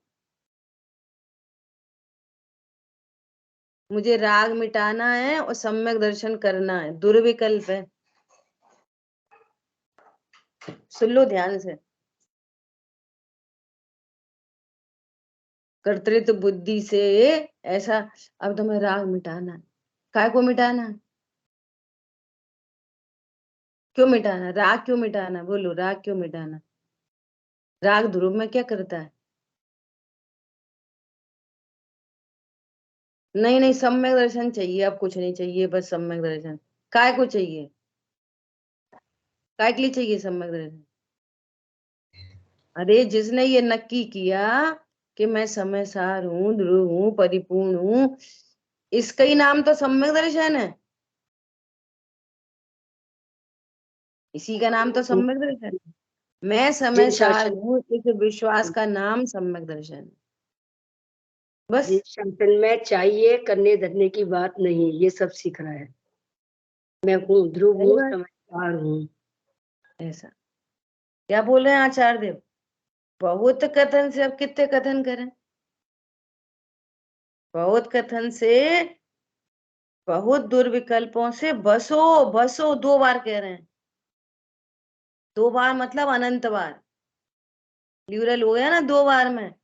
मुझे राग मिटाना है और सम्यक दर्शन करना है, दुर्विकल्प है। सुन लो ध्यान से। कर्तृत्व बुद्धि से ऐसा, अब तुम्हें राग मिटाना है, काय को मिटाना है? क्यों मिटाना? राग क्यों मिटाना? बोलो, राग क्यों मिटाना? राग ध्रुव में क्या करता है? नहीं नहीं, सम्यक दर्शन चाहिए, अब कुछ नहीं चाहिए, बस सम्यक दर्शन। काय को चाहिए? काय के लिए चाहिए सम्यक दर्शन? अरे जिसने ये नक्की किया कि मैं समय सार हूँ, ध्रुव हूँ, परिपूर्ण हूँ, इसका ही नाम तो सम्यक दर्शन है। इसी का नाम तो सम्यक दर्शन है। मैं समय जिन सार शासन हूँ, इस विश्वास का नाम सम्यक दर्शन है। बस जिन शासन में चाहिए करने धरने की बात नहीं, ये सब सीख रहा है। मैं हूँ, ध्रुव सही हूँ, बात। समझदार हूँ। ऐसा क्या बोल रहे हैं आचार्य देव? बहुत कथन से अब कितने कथन करें? बहुत कथन से, बहुत दुर्विकल्पों से बसो बसो, 2 बार कह रहे हैं। 2 बार मतलब अनंत बार। ल्यूरल हो गया ना 2 बार में।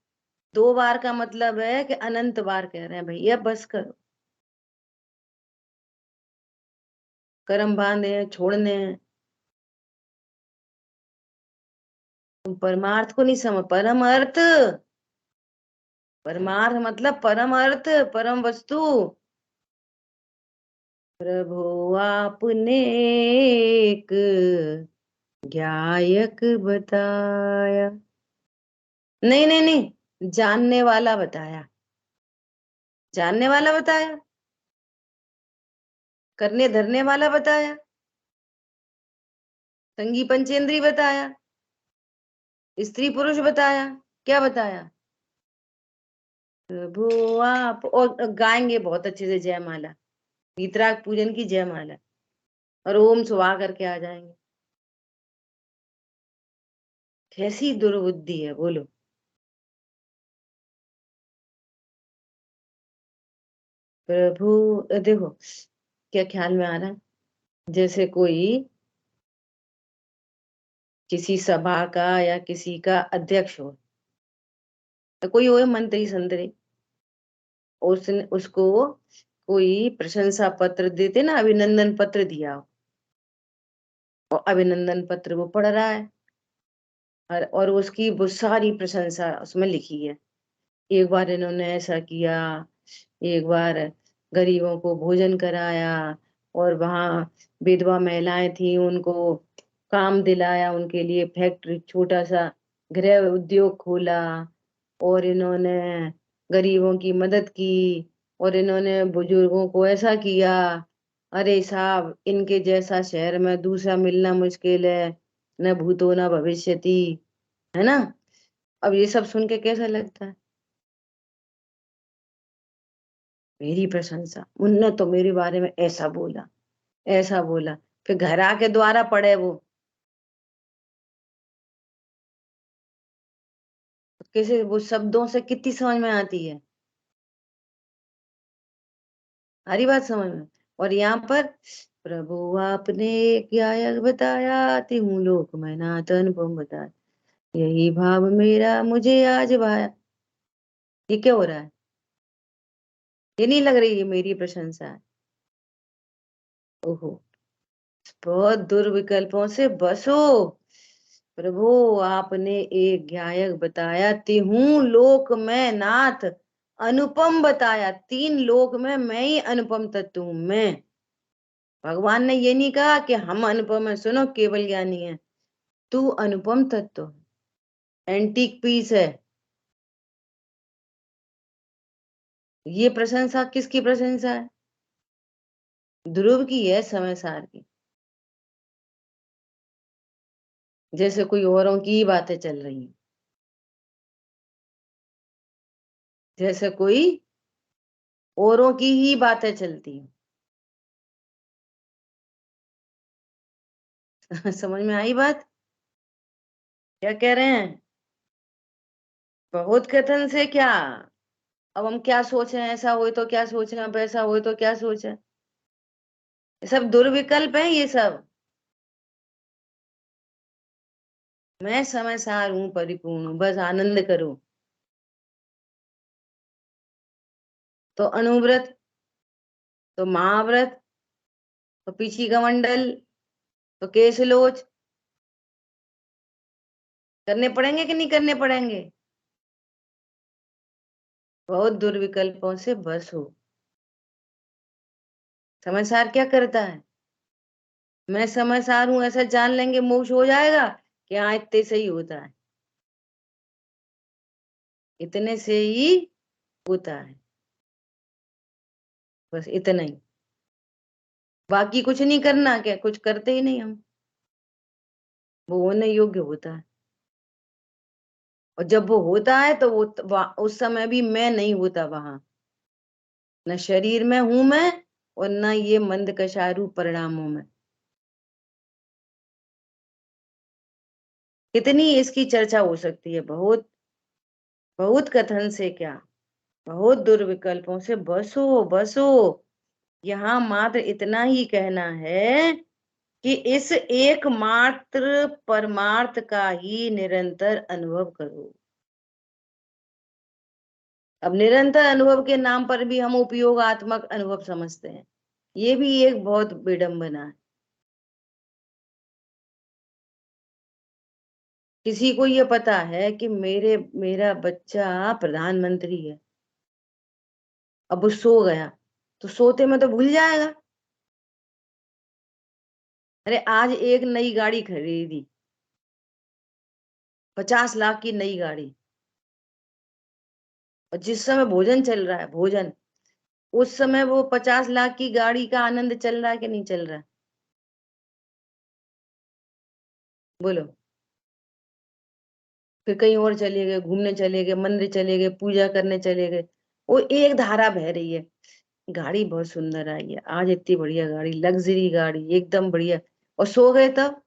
2 बार का मतलब है कि अनंत बार कह रहे हैं भैया बस करो। कर्म बांधे हैं, छोड़ने हैं। तुम परमार्थ को नहीं समझ, परम अर्थ। परमार्थ मतलब परम अर्थ, परम वस्तु। प्रभु आपने एक गायक बताया। नहीं नहीं नहीं, जानने वाला बताया। जानने वाला बताया, करने धरने वाला बताया, संगी पंचेंद्री बताया, स्त्री पुरुष बताया। क्या बताया? प्रभु आप, और गाएंगे बहुत अच्छे से जयमाला, वीतराग पूजन की जयमाला, और ओम सुहा करके आ जाएंगे। कैसी दुर्बुद्धि है, बोलो। प्रभु, देखो क्या ख्याल में आ रहा है, जैसे कोई किसी सभा का या किसी का अध्यक्ष हो, तो कोई हो मंत्री संतरी, उसको कोई प्रशंसा पत्र देते ना, अभिनंदन पत्र दिया हो, और अभिनंदन पत्र वो पढ़ रहा है, और उसकी वो सारी प्रशंसा उसमें लिखी है। एक बार इन्होंने ऐसा किया, एक बार गरीबों को भोजन कराया, और वहां विधवा महिलाएं थी उनको काम दिलाया, उनके लिए फैक्ट्री, छोटा सा गृह उद्योग खोला, और इन्होंने गरीबों की मदद की, और इन्होंने बुजुर्गों को ऐसा किया। अरे साहब, इनके जैसा शहर में दूसरा मिलना मुश्किल है, न भूतो न भविष्यति, है ना? अब ये सब सुन के कैसा लगता है? मेरी प्रशंसा, उनने तो मेरे बारे में ऐसा बोला, ऐसा बोला। फिर घर आके द्वारा पढ़े वो, कैसे वो शब्दों से कितनी समझ में आती है, हरी बात समझ में। और यहाँ पर प्रभु आपने क्या यज्ञ बताया, तिहु लोक में नाथ अनुपम बताया, यही भाव मेरा मुझे आज भाया। ये क्या हो रहा है? ये नहीं लग रही है मेरी प्रशंसा है? ओहो, बहुत दुर्विकल्पों से बसो। प्रभु आपने एक गायक बताया, तिहु लोक में नाथ अनुपम बताया। 3 लोक में मैं ही अनुपम तत्व हूं, मैं। भगवान ने ये नहीं कहा कि हम अनुपम है, सुनो केवल ज्ञानी है, तू अनुपम तत्व है, एंटीक पीस है। ये प्रशंसा किसकी प्रशंसा है? ध्रुव की है, समय सार की। जैसे कोई औरों की ही बातें चल रही हैं, जैसे कोई औरों की ही बातें चलती हैं। समझ में आई बात? क्या कह रहे हैं? बहुत कथन से क्या, अब हम क्या सोच रहे हैं, ऐसा हो तो क्या सोच रहे हैं, वैसा हो तो क्या सोच रहे हैं, ये सब दुर्विकल्प है ये सब। मैं समय सार हूं, परिपूर्ण हूं, बस आनंद करो। तो अनुव्रत, तो महाव्रत, तो पीछी कमंडल, तो केसलोच करने पड़ेंगे कि नहीं करने पड़ेंगे? बहुत दुर्विकल्पों से बस हो। समय सार क्या करता है? मैं समय सार हूं ऐसा जान लेंगे, मोक्ष हो जाएगा कि हाँ इतने से ही होता है, इतने से ही होता है, बस इतना ही। बाकी कुछ नहीं करना, क्या कुछ करते ही नहीं हम, वो होने योग्य होता है। और जब वो होता है तो उस समय भी मैं नहीं होता वहां, न शरीर में हूं मैं, और न ये मंद कशारू परिणामों में। कितनी इसकी चर्चा हो सकती है, बहुत बहुत कथन से क्या, बहुत दुर्विकल्पों से बसो बसो। यहाँ मात्र इतना ही कहना है कि इस एकमात्र परमार्थ का ही निरंतर अनुभव करो। अब निरंतर अनुभव के नाम पर भी हम उपयोगात्मक अनुभव समझते हैं, ये भी एक बहुत विडंबना है। किसी को ये पता है कि मेरा बच्चा प्रधानमंत्री है, अब वो सो गया तो सोते में तो भूल जाएगा। अरे आज एक नई गाड़ी खरीदी, 50 लाख की नई गाड़ी, और जिस समय भोजन चल रहा है, भोजन, उस समय वो 50 लाख की गाड़ी का आनंद चल रहा है कि नहीं चल रहा है? बोलो। फिर कहीं और चले गए, घूमने चले गए, मंदिर चले गए, पूजा करने चले गए, वो एक धारा बह रही है, गाड़ी बहुत सुंदर आई है आज, इतनी बढ़िया गाड़ी, लग्जरी गाड़ी एकदम बढ़िया, और सो गए तब,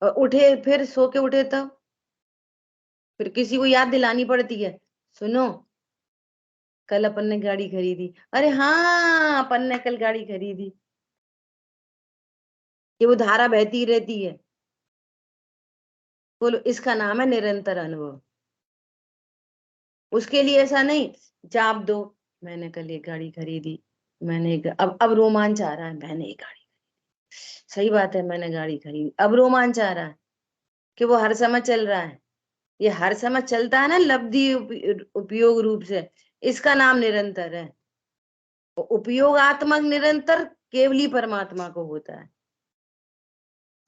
और उठे फिर सो के उठे तब, फिर किसी को याद दिलानी पड़ती है, सुनो कल अपन ने गाड़ी खरीदी, अरे हाँ अपन ने कल गाड़ी खरीदी, ये वो धारा बहती रहती है। बोलो, इसका नाम है निरंतर अनुभव। उसके लिए ऐसा नहीं जाप दो, मैंने कल एक गाड़ी खरीदी, अब रोमांच आ रहा है, मैंने एक गाड़ी, सही बात है मैंने गाड़ी खरीदी, अब रोमांच आ रहा है कि वो हर समय चल रहा है, ये हर समय चलता है ना लब्धि उपयोग रूप से, इसका नाम निरंतर है। उपयोगात्मक निरंतर केवली परमात्मा को होता है।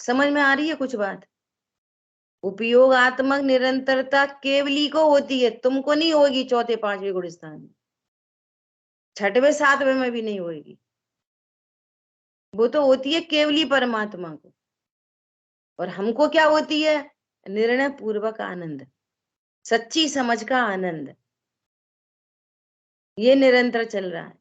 समझ में आ रही है कुछ बात? उपयोगात्मक निरंतरता केवली को होती है, तुमको नहीं होगी चौथे पांचवें गुण स्थान में, छठवें सातवें में भी नहीं होगी, वो तो होती है केवली परमात्मा को। और हमको क्या होती है? निर्णय पूर्वक आनंद, सच्ची समझ का आनंद, ये निरंतर चल रहा है।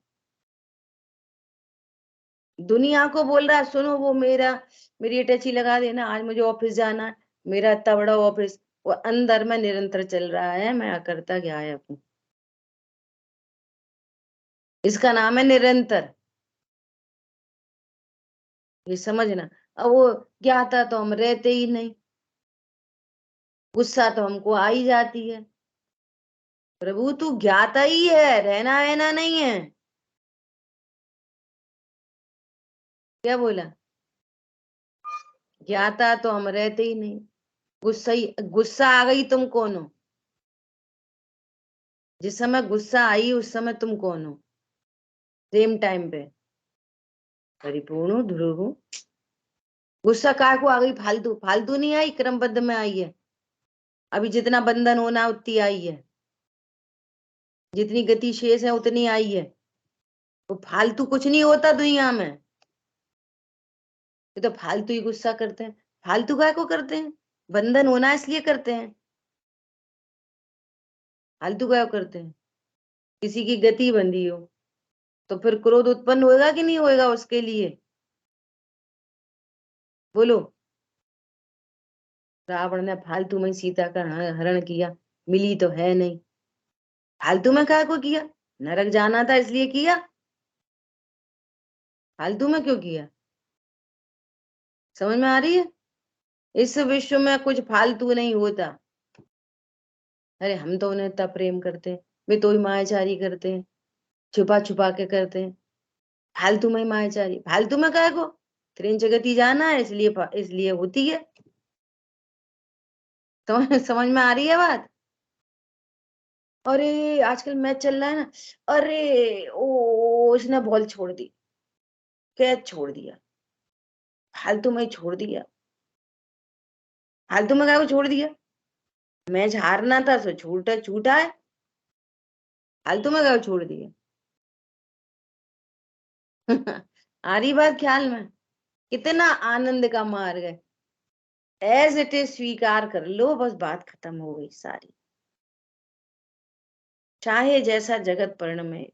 दुनिया को बोल रहा है सुनो वो मेरी अटैची लगा देना, आज मुझे ऑफिस जाना है, मेरा इतना बड़ा ऑफिस, वो अंदर में निरंतर चल रहा है, मैं अकर्ता ज्ञायक हूं, इसका नाम है निरंतर, ये समझना। अब वो ज्ञाता तो हम रहते ही नहीं, गुस्सा तो हमको आ ही जाती है, प्रभु तू ज्ञाता ही है, रहना रहना नहीं है। क्या बोला? ज्ञाता तो हम रहते ही नहीं, गुस्सा आ गई तुम कौन हो? जिस समय गुस्सा आई उस समय तुम कौन हो? सेम टाइम पे परिपूर्ण हो, ध्रुव हो। गुस्सा काय को आ गई? फालतू फालतू नहीं आई, क्रमबद्ध में आई है, अभी जितना बंधन होना है उतनी आई है, जितनी गति शेष है उतनी आई है, तो फालतू कुछ नहीं होता दुनिया में, ये तो फालतू ही गुस्सा करते हैं। फालतू काय को करते हैं? बंधन होना है इसलिए करते हैं, फालतू काय को करते हैं? किसी की गति बंधी हो तो फिर क्रोध उत्पन्न होगा कि नहीं होगा उसके लिए? बोलो। रावण ने फालतू में सीता का हरण किया, मिली तो है नहीं, फालतू में काय को किया? नरक जाना था इसलिए किया, फालतू में क्यों किया? समझ में आ रही है? इस विश्व में कुछ फालतू नहीं होता। अरे हम तो उन्हें इतना प्रेम करते हैं, वे तो ही मायाचारी करते हैं, छुपा छुपा के करते हैं, फालतू में ही मायाचारी, फालतू में काय को? त्रिन जगती जाना है इसलिए होती है। समझ में आ रही है बात? अरे आजकल मैच चल रहा है ना, अरे ओ उसने बॉल छोड़ दी, कैच छोड़ दिया, फालतू में ही छोड़ दिया, फालतू में काय को छोड़ दिया? मैच हारना था सो छूटा छूटा है, फालतू में काय को छोड़ दिया? आ रही बात ख्याल में? कितना आनंद का मार्ग है, एज इट इज स्वीकार कर लो, बस बात खत्म हो गई सारी। चाहे जैसा जगत पर्ण में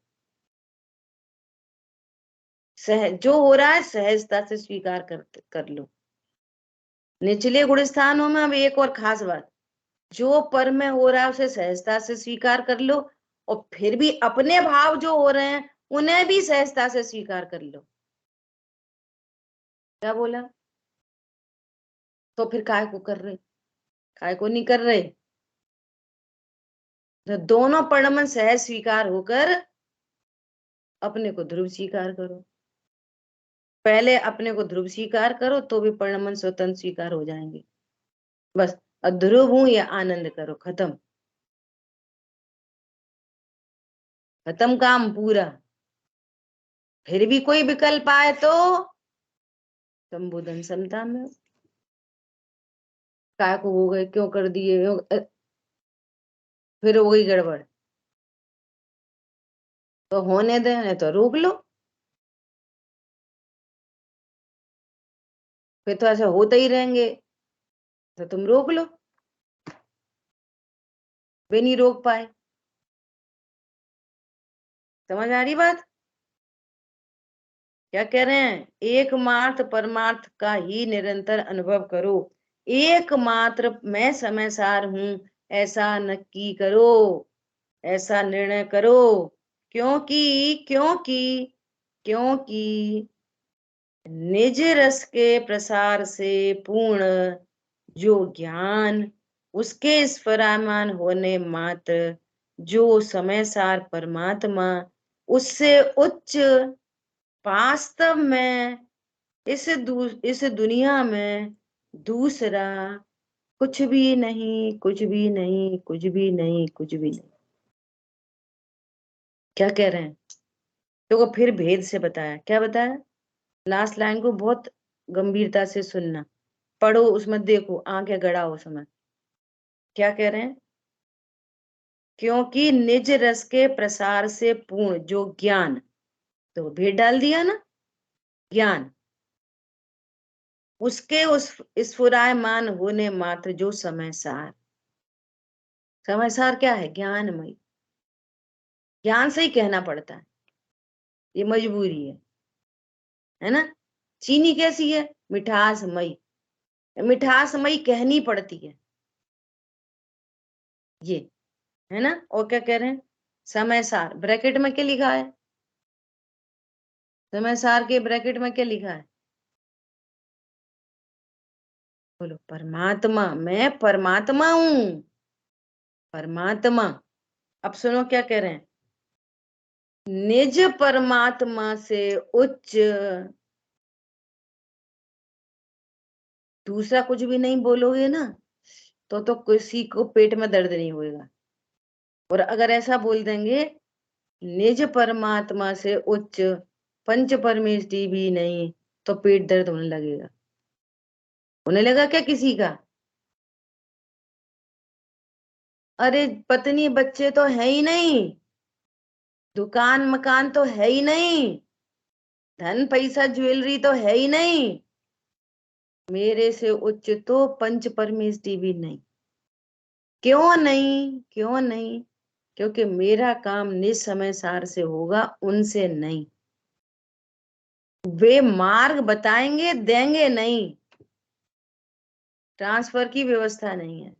सहज जो हो रहा है सहजता से स्वीकार कर लो। निचले गुण स्थानों में अब एक और खास बात, जो पर में हो रहा है उसे सहजता से स्वीकार कर लो, और फिर भी अपने भाव जो हो रहे हैं उन्हें भी सहजता से स्वीकार कर लो। क्या बोला? तो फिर काय को कर रहे, काय को नहीं कर रहे? तो दोनों परमन सहज स्वीकार होकर अपने को ध्रुव स्वीकार करो। पहले अपने को ध्रुव स्वीकार करो तो भी परमन स्वतंत्र स्वीकार हो जाएंगे। बस ध्रुव हूं या आनंद करो, खत्म, खत्म काम पूरा। फिर भी कोई विकल्प आए तो संबोधन समता में काय को हो गए, क्यों कर दिए, फिर हो गई गड़बड़, तो होने देने तो रोक लो, फिर तो ऐसे होते ही रहेंगे, तो तुम रोक लो, वे नहीं रोक पाए। समझ आ रही बात? क्या कह रहे हैं? एकमात्र परमार्थ का ही निरंतर अनुभव करो, एकमात्र मैं समय सार हूं ऐसा नक्की करो, ऐसा निर्णय करो। क्योंकि निज रस के प्रसार से पूर्ण जो ज्ञान, उसके स्फुरायमान होने मात्र जो समय सार परमात्मा, उससे उच्च वास्तव में इस दुनिया में दूसरा कुछ भी नहीं, कुछ भी नहीं, कुछ भी नहीं, कुछ भी नहीं। क्या कह रहे हैं? तो फिर भेद से बताया, क्या बताया? लास्ट लाइन को बहुत गंभीरता से सुनना, पढ़ो उसमें, देखो आंखें गड़ाओ उसमें। क्या कह रहे हैं? क्योंकि निज रस के प्रसार से पूर्ण जो ज्ञान, तो भेद डाल दिया ना, ज्ञान, उसके उस स्फुरायमान होने मात्र जो समय सार, समय सार क्या है? ज्ञानमय, ज्ञान से ही कहना पड़ता है, ये मजबूरी है ना? चीनी कैसी है? मिठासमयी, मिठासमयी कहनी पड़ती है, ये है ना? और क्या कह रहे हैं? समय सार, ब्रैकेट में क्या लिखा है? समय सार के ब्रैकेट में क्या लिखा है? बोलो, परमात्मा, मैं परमात्मा हूं, परमात्मा। अब सुनो क्या कह रहे हैं, निज परमात्मा से उच्च दूसरा कुछ भी नहीं बोलोगे ना, तो किसी को पेट में दर्द नहीं होगा। और अगर ऐसा बोल देंगे, निज परमात्मा से उच्च पंच परमेष्टि भी नहीं, तो पेट दर्द होने लगेगा। होने लगा क्या किसी का? अरे पत्नी बच्चे तो है ही नहीं, दुकान मकान तो है ही नहीं, धन पैसा ज्वेलरी तो है ही नहीं, मेरे से उच्च तो पंच परमेष्टि भी नहीं। क्यों नहीं? क्यों नहीं? क्योंकि मेरा काम निसमय सार से होगा, उनसे नहीं। वे मार्ग बताएंगे, देंगे नहीं, ट्रांसफर की व्यवस्था नहीं है।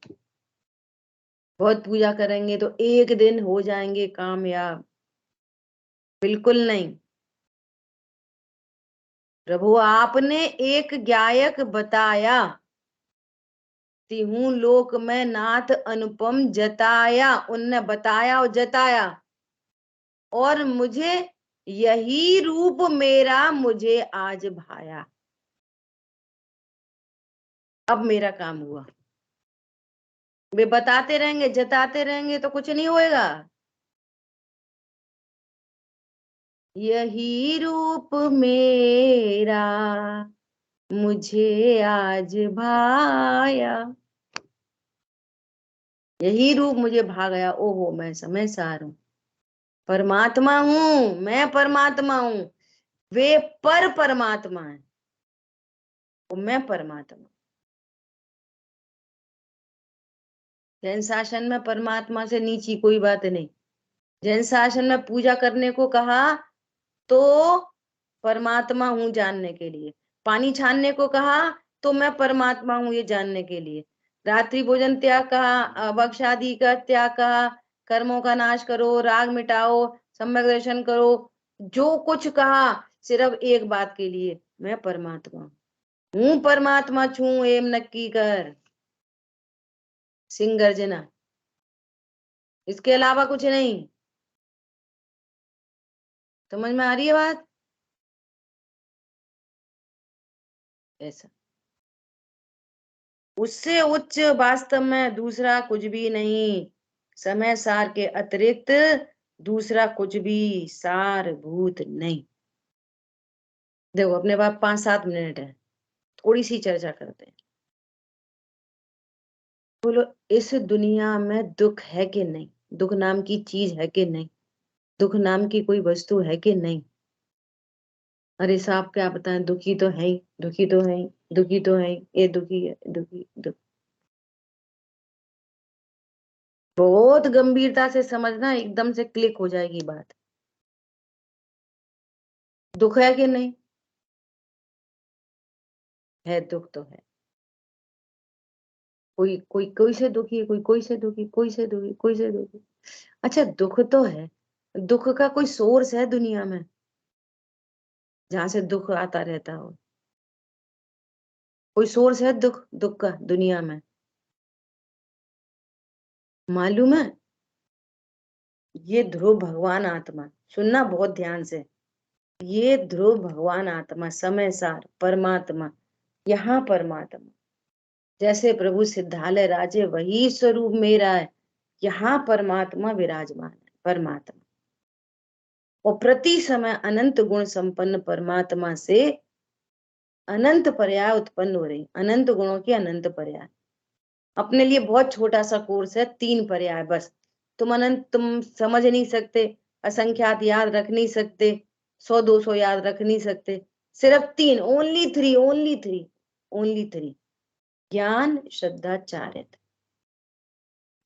बहुत पूजा करेंगे तो एक दिन हो जाएंगे कामयाब, बिल्कुल नहीं। प्रभु आपने एक गायक बताया, तिहू लोक में नाथ अनुपम जताया, उनने बताया और जताया, और मुझे यही रूप मेरा मुझे आज भाया। अब मेरा काम हुआ। वे बताते रहेंगे जताते रहेंगे तो कुछ नहीं होएगा। यही रूप मेरा मुझे आज भाया, यही रूप मुझे भा गया। ओहो मैं समय सार हूं, परमात्मा हूं, मैं परमात्मा हूं। वे पर परमात्मा है, तो मैं परमात्मा। जैन शासन में परमात्मा से नीची कोई बात नहीं। जैन शासन में पूजा करने को कहा तो परमात्मा हूं जानने के लिए, पानी छानने को कहा तो मैं परमात्मा हूं ये जानने के लिए, रात्रि भोजन त्याग कहा, भक्षादि का त्याग कहा, कर्मों का नाश करो, राग मिटाओ, सम्यक दर्शन करो, जो कुछ कहा सिर्फ एक बात के लिए, मैं परमात्मा हूं, परमात्मा छू एम नक्की कर, सिंह गर्जना, इसके अलावा कुछ नहीं। समझ में आ रही है बात? ऐसा उससे उच्च वास्तव में दूसरा कुछ भी नहीं, समय सार के अतिरिक्त दूसरा कुछ भी सारभूत नहीं। देखो अपने पास 5-7 मिनट है, थोड़ी सी चर्चा करते हैं। बोलो इस दुनिया में दुख है कि नहीं? दुख नाम की चीज है कि नहीं? दुख नाम की कोई वस्तु है कि नहीं? अरे साहब क्या बताएं, दुखी तो है ही, दुखी तो है ही, दुखी तो है ही, ये दुखी है, दुखी दुख। बहुत गंभीरता से समझना, एकदम से क्लिक हो जाएगी बात। दुख है कि नहीं? है, दुख तो है। कोई कोई कोई से दुखी है, कोई कोई से दुखी, कोई से दुखी, कोई से दुखी। अच्छा दुख तो है, दुख का कोई सोर्स है दुनिया में जहां से दुख आता रहता हो? कोई सोर्स है दुख दुख का दुनिया में? मालूम है? ये ध्रुव भगवान आत्मा, सुनना बहुत ध्यान से, ये ध्रुव भगवान आत्मा समय सार परमात्मा, यहाँ परमात्मा, जैसे प्रभु सिद्धालय राजे वही स्वरूप मेरा है, यहाँ परमात्मा विराजमान है, परमात्मा। और प्रति समय अनंत गुण संपन्न परमात्मा से अनंत पर्याय उत्पन्न हो रही, अनंत गुणों की अनंत पर्याय। अपने लिए बहुत छोटा सा कोर्स है, 3 पर्याय बस। तुम अनंत तुम समझ नहीं सकते, असंख्यात याद रख नहीं सकते, 100-200 याद रख नहीं सकते, सिर्फ 3, ओनली 3, ओनली 3, ओनली 3, ज्ञान श्रद्धा चारित्र।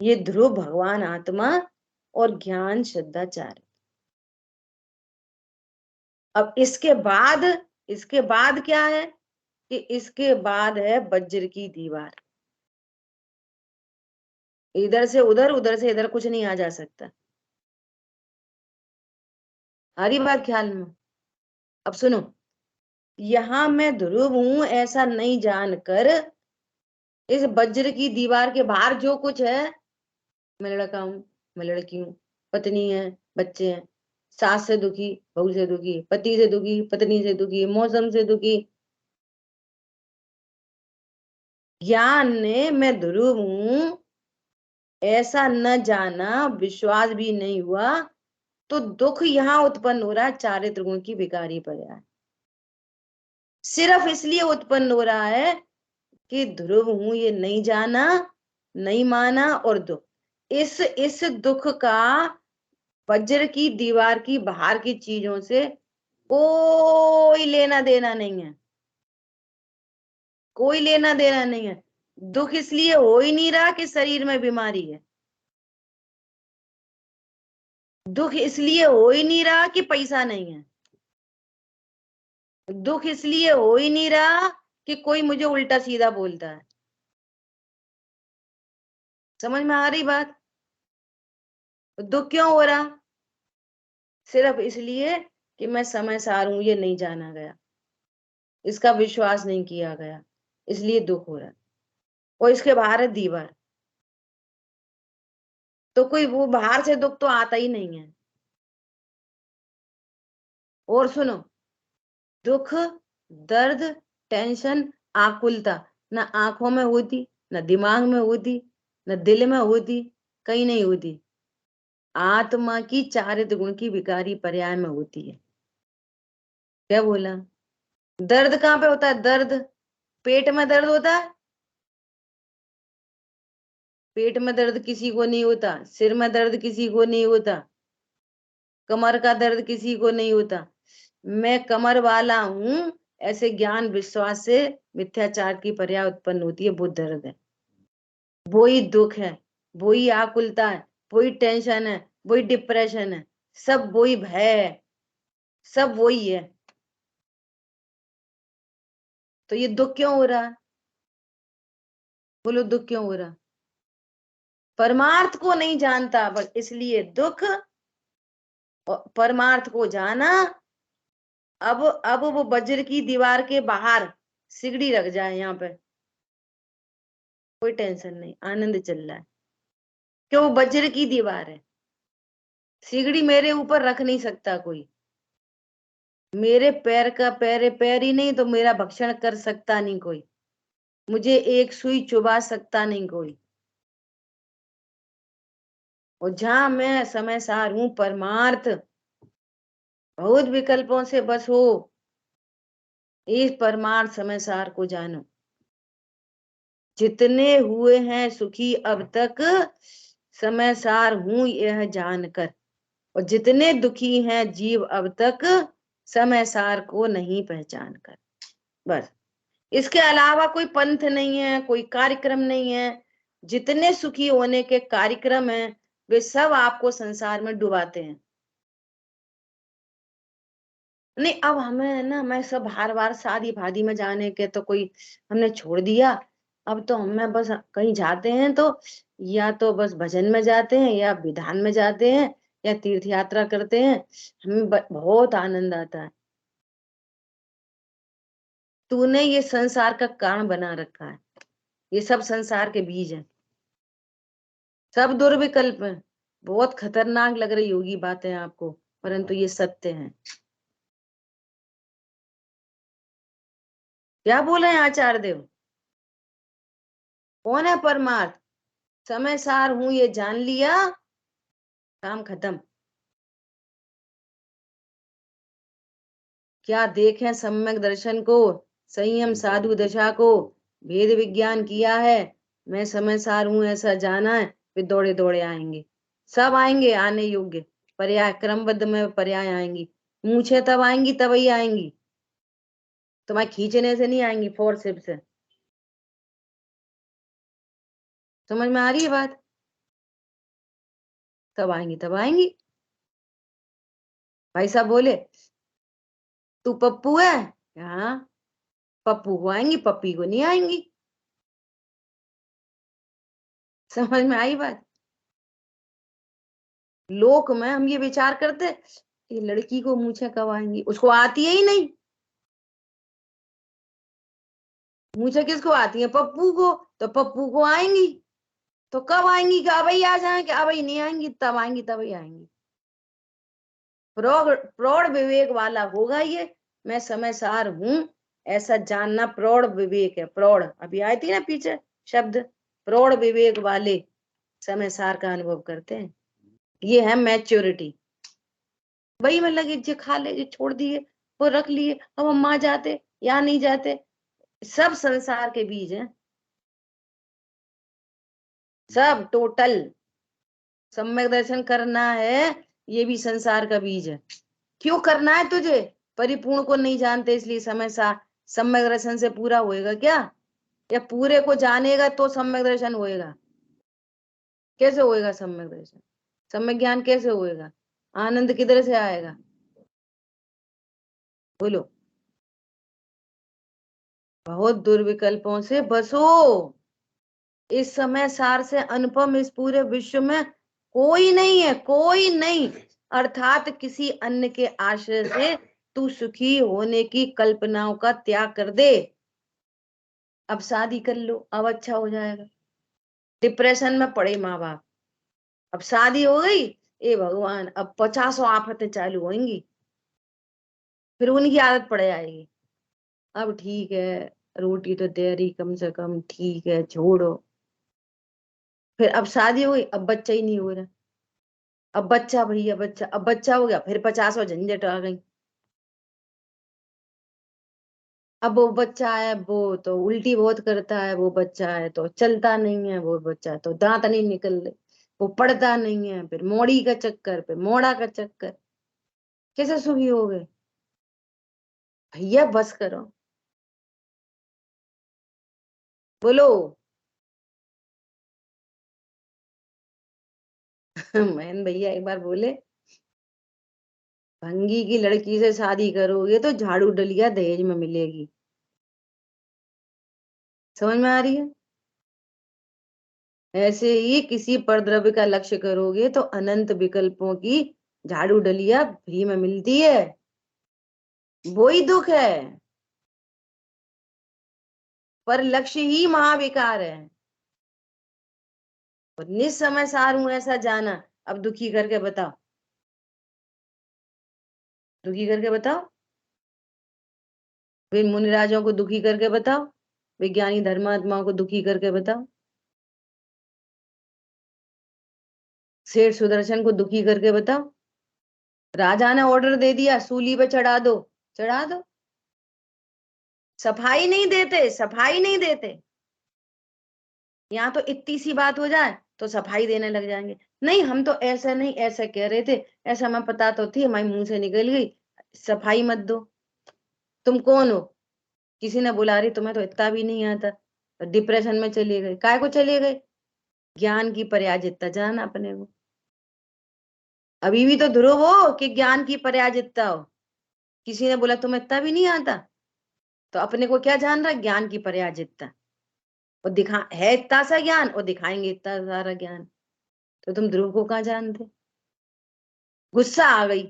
ये ध्रुव भगवान आत्मा और ज्ञान श्रद्धा चारित्र। अब इसके बाद क्या है कि इसके बाद है वज्र की दीवार। इधर से उधर, उधर से इधर कुछ नहीं आ जा सकता। हरी बात ख्याल में? अब सुनो, यहां मैं ध्रुव हूं ऐसा नहीं जानकर इस वज्र की दीवार के बाहर जो कुछ है, मैं लड़का हूं, मैं लड़की हूं, पत्नी है, बच्चे हैं, सास से दुखी, बहू से दुखी, पति से दुखी, पत्नी से दुखी, मौसम से दुखी, ज्ञान ने मैं ध्रुव हूं ऐसा न जाना, विश्वास भी नहीं हुआ, तो दुख यहाँ उत्पन्न हो रहा है चारित्र गुण की विकारी पर्याय। सिर्फ इसलिए उत्पन्न हो रहा है कि ध्रुव हूं ये नहीं जाना, नहीं माना, और दुख, इस दुख का वज्र की दीवार की बाहर की चीजों से कोई लेना देना नहीं है, कोई लेना देना नहीं है। दुख इसलिए हो ही नहीं रहा कि शरीर में बीमारी है, दुख इसलिए हो ही नहीं रहा कि पैसा नहीं है, दुख इसलिए हो ही नहीं रहा कि कोई मुझे उल्टा सीधा बोलता है। समझ में आ रही बात? दुख क्यों हो रहा? सिर्फ इसलिए कि मैं समय सार हूं, ये नहीं जाना गया, इसका विश्वास नहीं किया गया, इसलिए दुख हो रहा है। और इसके बाहर है दीवार, तो कोई वो बाहर से दुख तो आता ही नहीं है। और सुनो, दुख, दर्द, टेंशन, आकुलता न आंखों में होती, न दिमाग में होती, न दिल में होती, कहीं नहीं होती। आत्मा की चारित्र गुण की विकारी पर्याय में होती है। क्या बोला? दर्द कहाँ पे होता है? दर्द पेट में दर्द होता है? पेट में दर्द किसी को नहीं होता, सिर में दर्द किसी को नहीं होता, कमर का दर्द किसी को नहीं होता। मैं कमर वाला हूं, ऐसे ज्ञान विश्वास से मिथ्याचार की पर्याय उत्पन्न होती है, वो दर्द है, वही दुख है, वही आकुलता है, वही टेंशन है, वही डिप्रेशन है, सब वही भय है, सब वही है। तो ये दुख क्यों हो रहा है? बोलो, दुख क्यों हो रहा? परमार्थ को नहीं जानता, बस इसलिए दुख। और परमार्थ को जाना, अब वो वज्र की दीवार के बाहर सिगड़ी रख जाए, यहाँ पे कोई टेंशन नहीं, आनंद चल रहा है, क्यों? वज्र की दीवार है, सिगड़ी मेरे ऊपर रख नहीं सकता कोई, मेरे पैर का पैर ही नहीं तो मेरा भक्षण कर सकता नहीं कोई, मुझे एक सुई चुबा सकता नहीं कोई। और जहां मैं समय सार हूं, परमार्थ, बहुत विकल्पों से बस हो, इस परमार्थ समय सार को जानो। जितने हुए हैं सुखी अब तक, समय सार हूं यह जानकर, और जितने दुखी हैं जीव अब तक, समय सार को नहीं पहचान कर। बस, इसके अलावा कोई पंथ नहीं है, कोई कार्यक्रम नहीं है। जितने सुखी होने के कार्यक्रम हैं, वे सब आपको संसार में डुबाते हैं। नहीं, अब हमें ना, मैं सब बार बार शादी भादी में जाने के तो कोई हमने छोड़ दिया। अब तो हमें बस कहीं जाते हैं तो या तो बस भजन में जाते हैं, या विधान में जाते हैं, या तीर्थ यात्रा करते हैं, हमें बहुत आनंद आता है। तूने ये संसार का कारण बना रखा है, ये सब संसार के बीज हैं, सब दुर्विकल्प हैं। बहुत खतरनाक लग रही होगी बातें आपको, परंतु ये सत्य है। क्या बोले हैं आचार्य देव? कौन है परमार्थ? समय सार हूं ये जान लिया, काम खत्म। क्या देखें सम्यक दर्शन को, संयम साधु दशा को, भेद विज्ञान किया है, मैं समय सार हूं ऐसा जाना है, वे दौड़े दौड़े आएंगे, सब आएंगे आने योग्य, पर्याय क्रमबद्ध में पर्याय आएंगी, मूछे तब आएंगी, तभी आएंगी, तुम्हारे खींचने से नहीं आएंगी, फोर्सिप से। समझ में आ रही है बात? तब आएंगी, तब आएंगी। भाई साहब बोले, तू पप्पू है? हाँ, पप्पू को आएंगी, पप्पी को नहीं आएंगी। समझ में आई बात? लोक में हम ये विचार करते, ये लड़की को मूछें कब आएंगी, उसको आती है ही नहीं। मूछें किसको आती है? पप्पू को, तो पप्पू को आएंगी, तो कब आएंगी? कि अभी आ जाए, कि अभी नहीं आएंगी, तब आएंगी, तभी आएंगी। प्रौढ़ प्रौढ़ विवेक वाला होगा ये, मैं समय सार हूं ऐसा जानना प्रौढ़ विवेक है। प्रौढ़, अभी आई थी ना पीछे शब्द, प्रौढ़ विवेक वाले समय सार का अनुभव करते हैं, ये है मैच्योरिटी। वही में लगे, जो खा ले, जो छोड़ दिए, वो रख लिए, अब हम माँ जाते या नहीं जाते, सब संसार के बीज हैं, सब टोटल। सम्यक दर्शन करना है, ये भी संसार का बीज है। क्यों करना है तुझे? परिपूर्ण को नहीं जानते, इसलिए समय सा सम्यक दर्शन से पूरा होएगा क्या? या पूरे को जानेगा तो सम्यक दर्शन होएगा? कैसे होएगा सम्यक दर्शन? सम्यक ज्ञान कैसे होएगा? आनंद किधर से आएगा? बोलो। बहुत दुर्विकल्पों से बसो, इस समय सार से अनुपम इस पूरे विश्व में कोई नहीं है, कोई नहीं। अर्थात किसी अन्य के आश्रय से तू सुखी होने की कल्पनाओं का त्याग कर दे। अब शादी कर लो, अब अच्छा हो जाएगा। डिप्रेशन में पड़े माँ बाप, अब शादी हो गई, ए भगवान अब 50 आफतें चालू होंगी, फिर उनकी आदत पड़ जाएगी। अब ठीक है, रोटी तो दे रही कम से कम, ठीक है छोड़ो। फिर अब शादी हो गई, अब बच्चा ही नहीं हो रहा, अब बच्चा भैया बच्चा, अब बच्चा हो गया, फिर 50 झंझट आ गई। अब वो बच्चा है, वो तो उल्टी बहुत करता है, वो बच्चा है तो चलता नहीं है, वो बच्चा है तो दांत नहीं निकल रहे, वो पढ़ता नहीं है, फिर मोड़ी का चक्कर, फिर मोड़ा का चक्कर। कैसे सुखी हो गए भैया? बस करो, बोलो। महेंद्र भैया एक बार बोले, भंगी की लड़की से शादी करोगे तो झाड़ू डलिया दहेज में मिलेगी। समझ में आ रही है? ऐसे ही किसी परद्रव्य का लक्ष्य करोगे तो अनंत विकल्पों की झाड़ू डलिया फ्री में मिलती है। वो ही दुख है, पर लक्ष्य ही महाविकार है। और निस्समय सार हूं ऐसा जाना। अब दुखी करके बताओ, दुखी करके बताओ, वे मुनिराजों को दुखी करके बताओ, विज्ञानी धर्मात्माओं को दुखी करके बताओ, सेठ सुदर्शन को दुखी करके बताओ। राजा ने ऑर्डर दे दिया सूली पे चढ़ा दो, चढ़ा दो। सफाई नहीं देते, सफाई नहीं देते। यहाँ तो इतनी सी बात हो जाए तो सफाई देने लग जाएंगे। नहीं हम तो ऐसा नहीं, ऐसा कह रहे थे, ऐसा मैं पता तो थी, हमारे मुंह से निकल गई, सफाई मत दो। तुम कौन हो? किसी ने बुला रही, तुम्हें तो इतना भी नहीं आता, डिप्रेशन में चले गए। काय को चले गए? ज्ञान की पर्याजितता जाना अपने को। अभी भी तो ध्रुव हो कि ज्ञान की पर्याजितता हो। किसी ने बोला तुम्हें इतना भी नहीं आता, तो अपने को क्या जान रहा? ज्ञान की पर्याजितता। और दिखा है इतना सा ज्ञान और दिखाएंगे इतना सारा ज्ञान, तो तुम ध्रुव को कहाँ जानते? गुस्सा आ गई,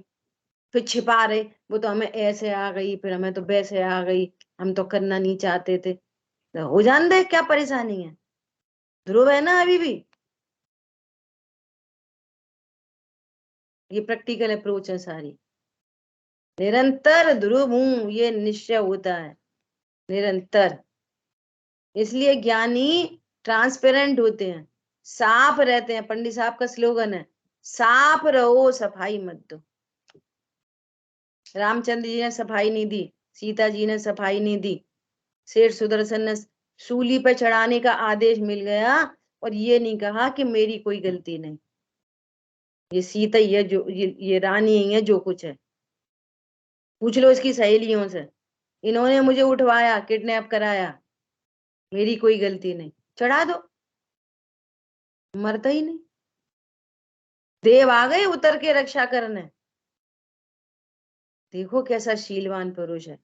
फिर छिपा रहे, वो तो हमें ऐसे आ गई, फिर हमें तो वैसे आ गई, हम तो करना नहीं चाहते थे। तो हो जान दे, क्या परेशानी है? ध्रुव है ना अभी भी। ये प्रैक्टिकल अप्रोच है सारी। निरंतर ध्रुव हूं ये निश्चय होता है, निरंतर। इसलिए ज्ञानी ट्रांसपेरेंट होते हैं, साफ रहते हैं। पंडित साहब का स्लोगन है, साफ रहो सफाई मत दो। रामचंद्र जी ने सफाई नहीं दी, सीता जी ने सफाई नहीं दी, शेर सुदर्शन ने सूली पर चढ़ाने का आदेश मिल गया और ये नहीं कहा कि मेरी कोई गलती नहीं, ये सीता ही है, जो ये रानी ही है, जो कुछ है। पूछ लो इसकी सहेलियों से, इन्होंने मुझे उठवाया, किडनैप कराया, मेरी कोई गलती नहीं। चढ़ा दो, मरता ही नहीं। देव आ गए उतर के रक्षा करने। देखो कैसा शीलवान पुरुष है,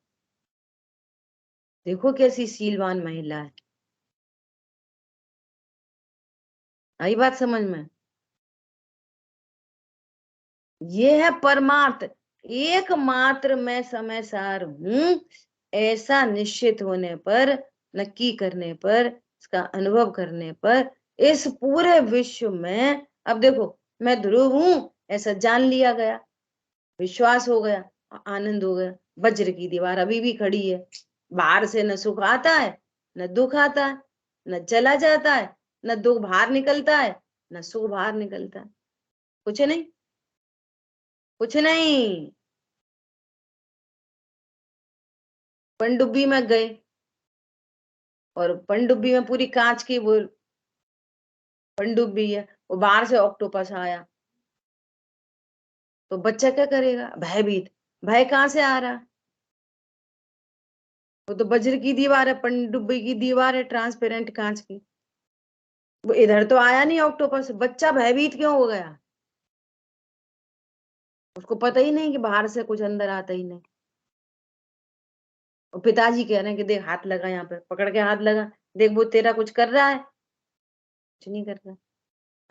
देखो कैसी शीलवान महिला है। आई बात समझ में? ये है परमार्थ। एकमात्र मैं समय सार हूं, ऐसा निश्चित होने पर, नक्की करने पर, इसका अनुभव करने पर, इस पूरे विश्व में, अब देखो मैं ध्रुव हूं ऐसा जान लिया गया, विश्वास हो गया, आनंद हो गया। वज्र की दीवार अभी भी खड़ी है, बाहर से न सुख आता है न दुख आता है, न चला जाता है, न दुख बाहर निकलता है, न सुख बाहर निकलता है। कुछ नहीं, कुछ नहीं। पनडुब्बी में गए और पनडुब्बी में पूरी कांच की वो पनडुब्बी है, वो बाहर से ऑक्टोपस आया, तो बच्चा क्या करेगा? भयभीत। भय कहाँ से आ रहा? वो तो वज्र की दीवार है, पनडुब्बी की दीवार है, ट्रांसपेरेंट कांच की। वो इधर तो आया नहीं ऑक्टोपस, बच्चा भयभीत क्यों हो गया? उसको पता ही नहीं कि बाहर से कुछ अंदर आता ही नहीं। और पिताजी कह रहे हैं कि देख हाथ लगा, यहाँ पे पकड़ के हाथ लगा, देख वो तेरा कुछ कर रहा है, कुछ नहीं कर रहा।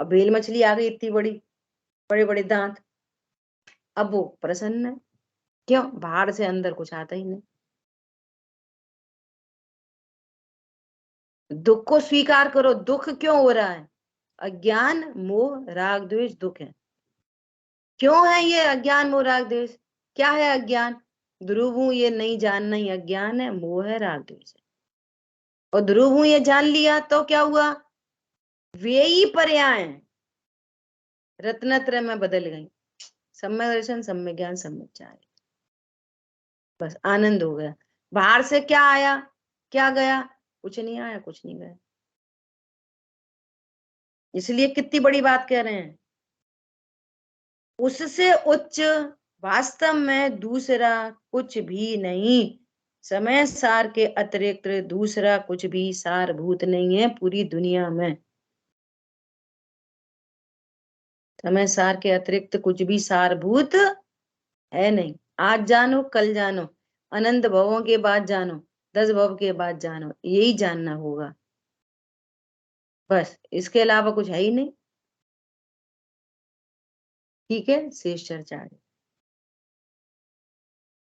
अब बेल मछली आ गई इतनी बड़ी, बड़े बड़े दांत, अब वो प्रसन्न है। क्यों? बाहर से अंदर कुछ आता ही नहीं। दुख को स्वीकार करो। दुख क्यों हो रहा है? अज्ञान, मोह, राग, द्वेष दुख है। क्यों है ये अज्ञान, मोह, राग, द्वेष? क्या है अज्ञान? ध्रुव हूं ये नहीं जानना ही अज्ञान है, मोह है, राग द्वेष है। और ध्रुव हूं ये जान लिया तो क्या हुआ? वे ही पर्याय हैं, रत्नत्रय में बदल गई। सम्यक दर्शन, सम्यक ज्ञान, सम्यक चार, बस आनंद हो गया। बाहर से क्या आया, क्या गया? कुछ नहीं आया, कुछ नहीं गया। इसलिए कितनी बड़ी बात कह रहे हैं। उससे उच्च वास्तव में दूसरा कुछ भी नहीं। समय सार के अतिरिक्त दूसरा कुछ भी सारभूत नहीं है पूरी दुनिया में। समय सार के अतिरिक्त कुछ भी सारभूत है नहीं। आज जानो, कल जानो, अनंत भवों के बाद जानो, 10 भव के बाद जानो, यही जानना होगा बस, इसके अलावा कुछ है ही नहीं। ठीक है, शेष चर्चा आगे।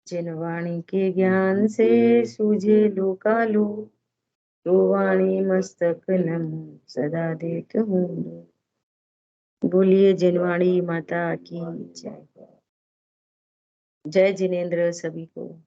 जिन वाणी के ज्ञान से सूझे लोकालो, तो वाणी मस्तक नमो सदा देत हूँ। बोलिए जिनवाणी माता की जय। जय जिनेन्द्र सभी को।